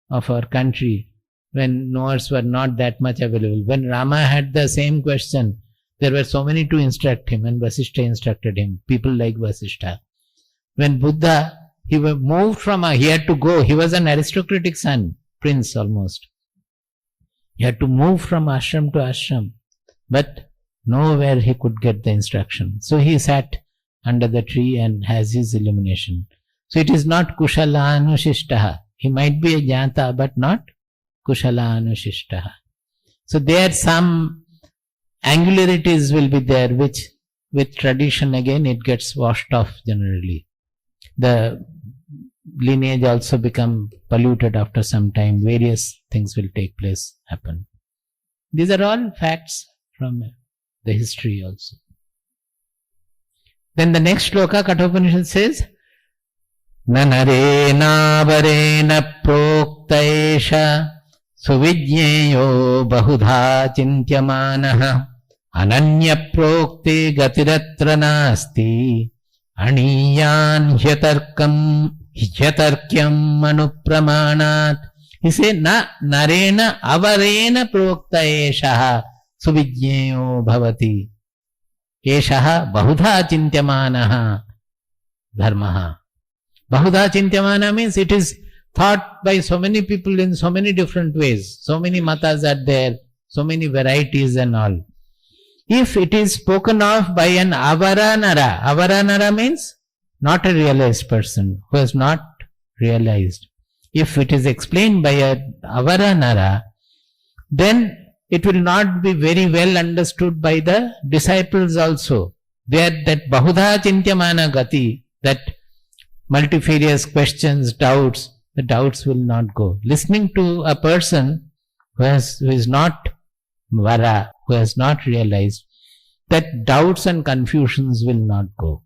of our country when knowers were not that much available. When Rama had the same question, there were so many to instruct him, and Vasishtha instructed him, people like Vasishtha. When Buddha, he moved from, he had to go, he was an aristocratic son, prince almost. He had to move from ashram to ashram, but nowhere he could get the instruction. So he sat under the tree and has his illumination. So it is not kushala anushishtaha. He might be a jnata, but not kushala anushishtaha. So there some angularities will be there, which with tradition again it gets washed off generally. The lineage also become polluted after some time. Various things will take place, happen. These are all facts from the history also. Then the next shloka, Kenopanishad says, Nanarena varena proktaesha suvijñeyo bahudha chintyamanaha ananya prokte gatiratra nasti aniyan hyatarkyam anupramanat. He says, narena avarena proktaesha suvijñeyo bhavati. Eshaha bahudha chintyamanaha dharmaha. Bahudha chintyamana means it is thought by so many people in so many different ways. So many matas are there, so many varieties and all. If it is spoken of by an avaranara, avaranara means not a realized person who has not realized. If it is explained by a avaranara, then it will not be very well understood by the disciples also. There that bahudha chintyamana gati, that multifarious questions, doubts, the doubts will not go. Listening to a person who is not vara, who has not realized, that doubts and confusions will not go.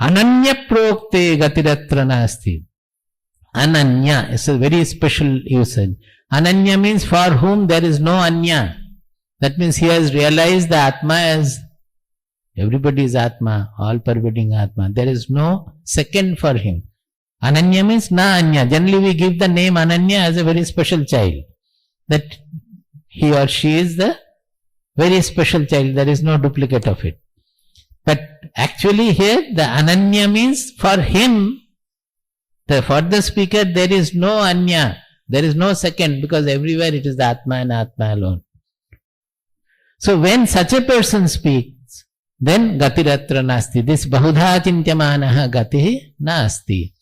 Ananya prokte gatiratra nasti. Ananya is a very special usage. Ananya means for whom there is no anya. That means he has realized the Atma as everybody is Atma, all pervading Atma. There is no second for him. Ananya means na anya. Generally we give the name Ananya as a very special child. That he or she is the very special child. There is no duplicate of it. But actually here the ananya means for him, for the speaker there is no anya, there is no second, because everywhere it is the Atma and Atma alone. So when such a person speaks, then gatiratra nasti, this bahudha chintyamanaha gati nasti,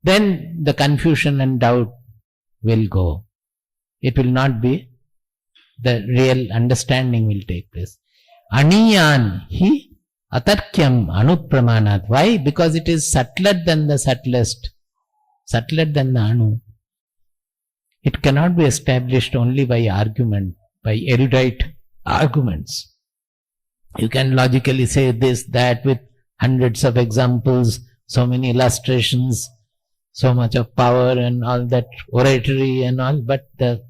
then the confusion and doubt will go. It will not be, the real understanding will take place. Aniyan hi atarkyam anupramanat. Why? Because it is subtler than the subtlest, subtler than the anu. It cannot be established only by argument, by erudite arguments. You can logically say this, that, with hundreds of examples, so many illustrations, so much of power and all that, oratory and all, but the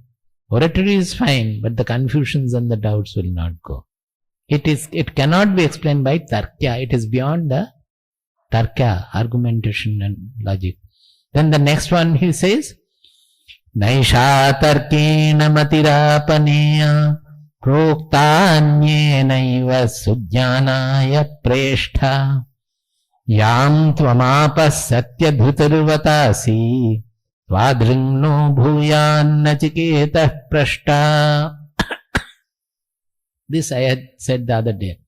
oratory is fine, but the confusions and the doubts will not go. It cannot be explained by tarkya. It is beyond the tarkya, argumentation and logic. Then the next one he says, Naisha tarkena matirapaneya proktanyenaiva sujnanaya preshtha yam tvamapas satyadhutarvatasi tvadringno bhuyan nachiketah prashta. This I had said the other day.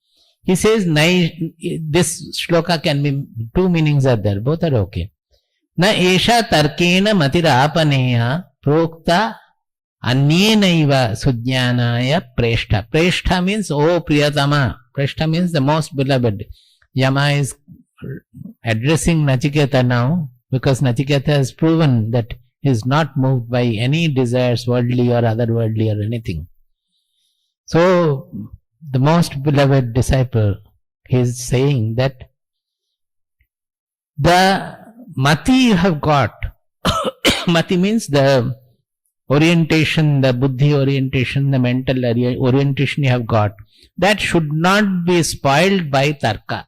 He says, this shloka can be, two meanings are there, both are okay. Na esha tarkena matirapaneya prokta anyenaiva sujnanaya preshtha. Preshtha means, oh Priyatama. Preshtha means the most beloved. Yama is addressing Nachiketa now, because Nachiketa has proven that he is not moved by any desires, worldly or otherworldly or anything. So, the most beloved disciple, he is saying that the mati you have got, mati means the orientation, the buddhi orientation, the mental orientation you have got, that should not be spoiled by tarka.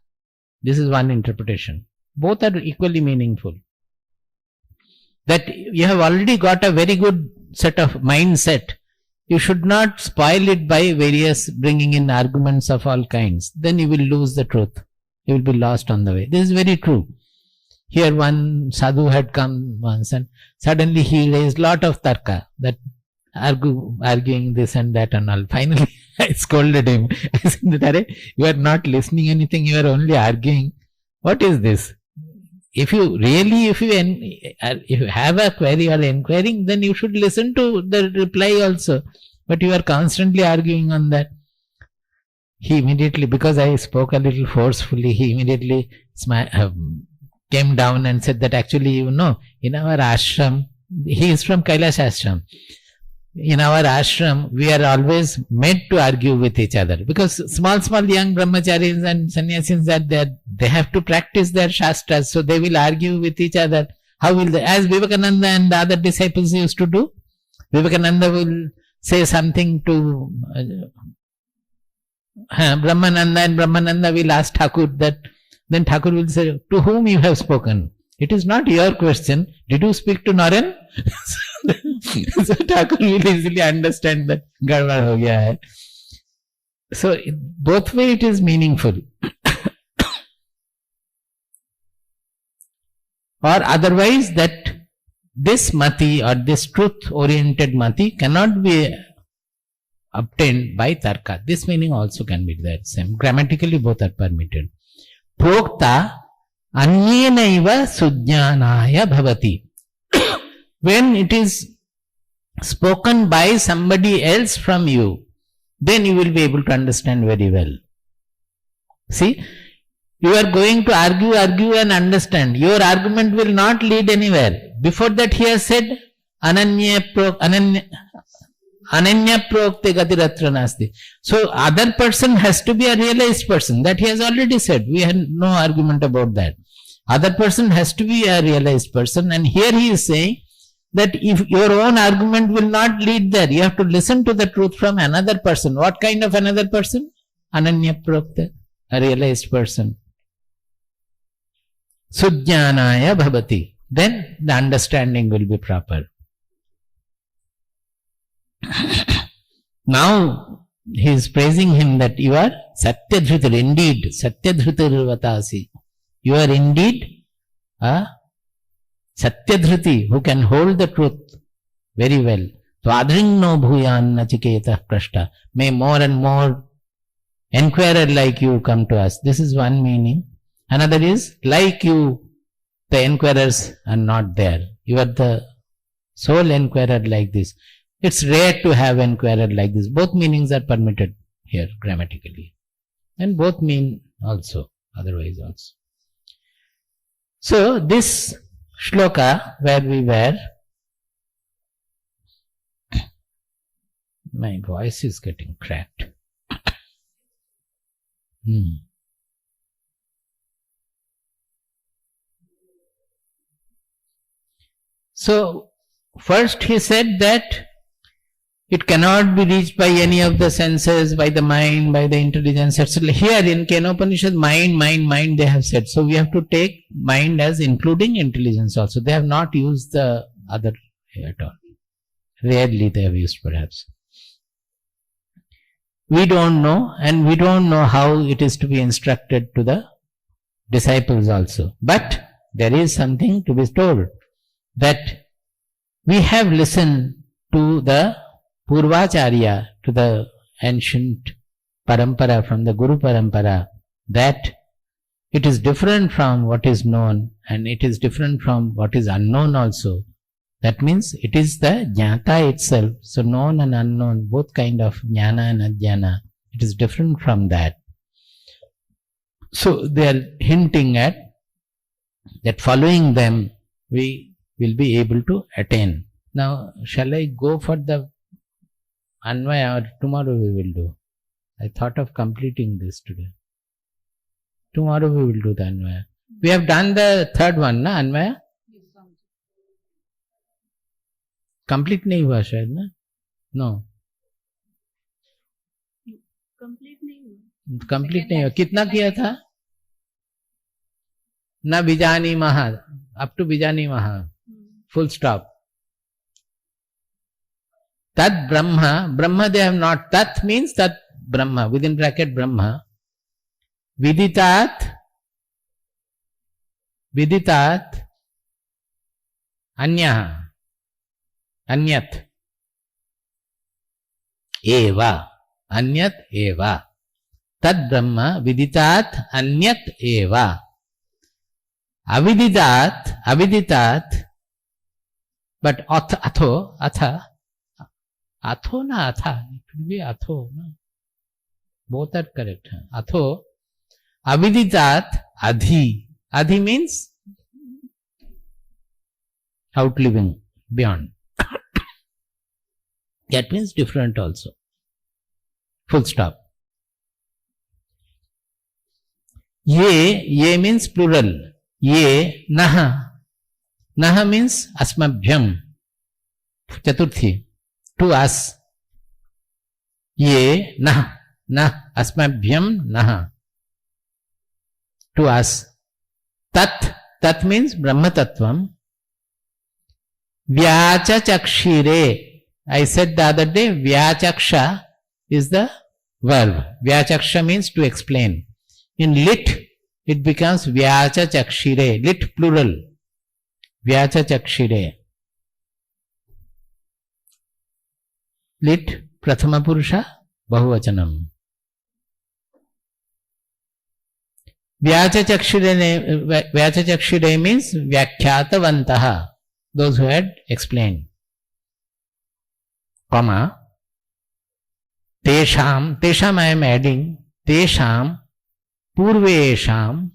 This is one interpretation. Both are equally meaningful. That you have already got a very good set of mindset. You should not spoil it by various bringing in arguments of all kinds. Then you will lose the truth. You will be lost on the way. This is very true. Here one sadhu had come once and suddenly he raised lot of tarka, that arguing this and that and all. Finally I scolded him. I said, you are not listening anything, you are only arguing. What is this? If you have a query or inquiring, then you should listen to the reply also. But you are constantly arguing on that. He immediately, because I spoke a little forcefully, he immediately came down and said that actually, in our ashram, he is from Kailash ashram. In our ashram, we are always made to argue with each other, because small young brahmacharis and sannyasis are there. They have to practice their shastras, so they will argue with each other. How will they? As Vivekananda and the other disciples used to do. Vivekananda will say something to Brahmananda, and Brahmananda will ask Thakur that. Then Thakur will say, to whom you have spoken? It is not your question. Did you speak to Narayan? So Thakur will easily understand that gadbad ho gaya hai. So both way it is meaningful. Or otherwise that this mati or this truth oriented mati cannot be obtained by tarka. This meaning also can be there. Same. Grammatically both are permitted. Prokta anyenaiva sujnanaya bhavati. When it is spoken by somebody else from you, then you will be able to understand very well. See, you are going to argue and understand. Your argument will not lead anywhere. Before that he has said, ananya prokte gatiratra nasti. So other person has to be a realized person. That he has already said. We had no argument about that. Other person has to be a realized person. And here he is saying that if your own argument will not lead there, you have to listen to the truth from another person. What kind of another person? Ananya prokte, a realized person. Sujnanaya bhavati. Then the understanding will be proper. Now, he is praising him that you are Satyadhritir, indeed, Satyadhritirvatasi. You are indeed a Satyadhriti who can hold the truth very well. Tvadring no bhuyan nachiketa prashta. May more and more enquirer like you come to us. This is one meaning. Another is, like you, the enquirers are not there. You are the sole enquirer like this. It's rare to have enquirer like this. Both meanings are permitted here grammatically. And both mean also, otherwise also. So this shloka where we were, my voice is getting cracked. So first he said that it cannot be reached by any of the senses, by the mind, by the intelligence, etc. Here in Kenopanishad, mind, they have said. So we have to take mind as including intelligence also. They have not used the other at all. Rarely they have used perhaps. We don't know, and we don't know how it is to be instructed to the disciples also. But there is something to be told, that we have listened to the Purvacharya, to the ancient parampara, from the Guru parampara, that it is different from what is known, and it is different from what is unknown also. That means it is the jnata itself. So known and unknown, both kind of jnana and ajnana, it is different from that. So they are hinting at that following them we will be able to attain. Now shall I go for the Anvaya, or tomorrow we will do? I thought of completing this today. Tomorrow we will do the Anvaya. We have done the third one, na Anvaya? Complete नहीं हुआ शायद ना? No, complete नहीं हुआ. कितना किया था? न बीजानी महा, अप टू बीजानी महा, फुल स्टॉप. तत् Brahma, Brahma they have not. tat means tat brahma, within bracket brahma. Viditat anyah, anyat eva, anyat eva. Tad brahma viditat anyat eva. Aviditat, but atho na atha, it will be atho, no? Both are correct. Atho, aviditat adhi means outliving, beyond. That means different also. Full stop. Ye means plural. Ye naha. Naha means asmabhyam. Chaturthi. To us. Ye naha. Asmabhyam naha. To us. Tat means Brahma Tattvam. Vyacha chakshire. I said the other day, Vyachaksha is the verb. Vyachaksha means to explain. In lit, it becomes Vyacha chakshire. Lit plural. Vyacha chakshire. Lit prathama purusha bahuvachanam. Vyacha chakshire means Vyakhyatavantaha. Those who had explained. Comma, tesham I am adding, tesham, purvesham.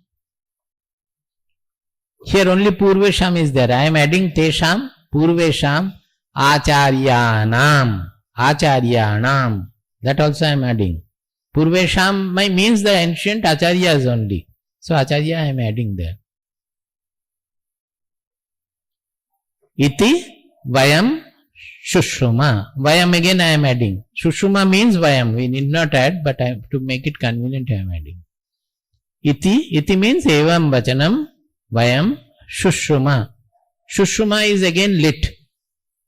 Here only purvesham is there. I am adding tesham, purvesham, acharyanam. That also I am adding. Purvesham means the ancient acharyas only. So acharya I am adding there. Iti vayam Shushruma. Vayam again I am adding. Shushruma means Vayam. We need not add, but to make it convenient I am adding. Iti means Evam Vachanam Vayam Shushruma. Shushruma is again lit,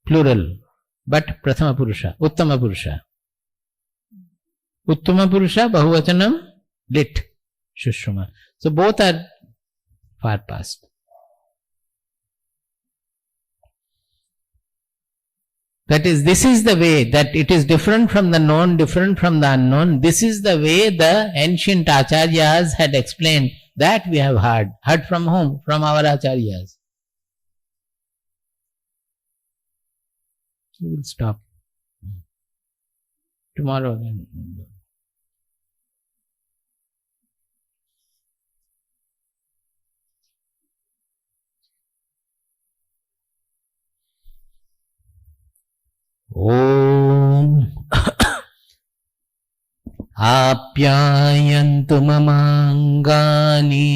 plural, but Prathama Purusha, Uttama Purusha. Uttama Purusha, Bahuvachanam, lit, Shushuma. So both are far past. That is, this is the way that it is different from the known, different from the unknown. This is the way the ancient acharyas had explained. That we have heard. Heard from whom? From our acharyas. We will stop. Tomorrow then. Om Apyayantu mamangani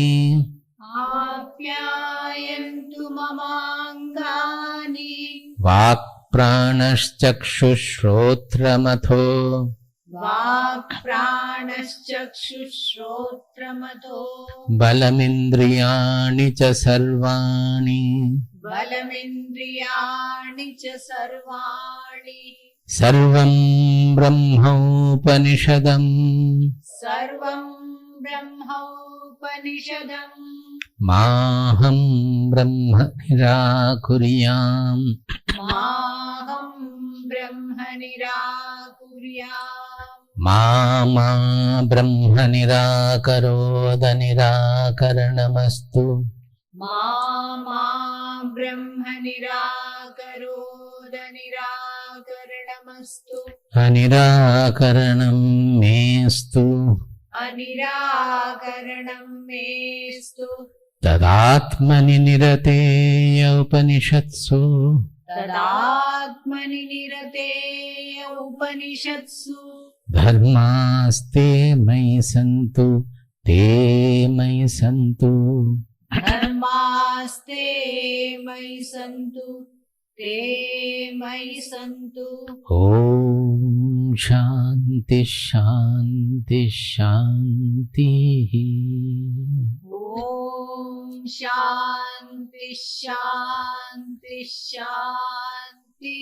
Apyayantu mamangani Vak pranashchakshushrotramatho Vak pranashchakshushrotramatho Balamindriyani cha sarvani Balamindriyani cha sarvani Sarvam Brahmaupanishadam Sarvam Brahmaupanishadam Maham Brahma Nirakuriyam Maham Brahma Nirakuriyam Mama Brahma Nirakaroda Nirakarnamastu Mama Brahma Nirakaroda Nirakarnamastu Anirakaranam mestu Anirakaranam mestu Tadatmani nirateya upanishatsu Tadatmani nirateya upanishatsu Dharmaste mai santu te mai santu Dharmaste mai santu te mai santu Om Shanti Shanti Shanti Om Shanti Shanti Shanti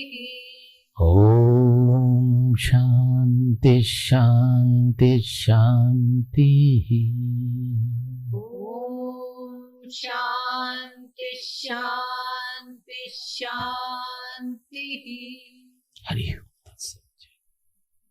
Om Shanti Shanti Shanti Om Shanti Shanti Shanti Hari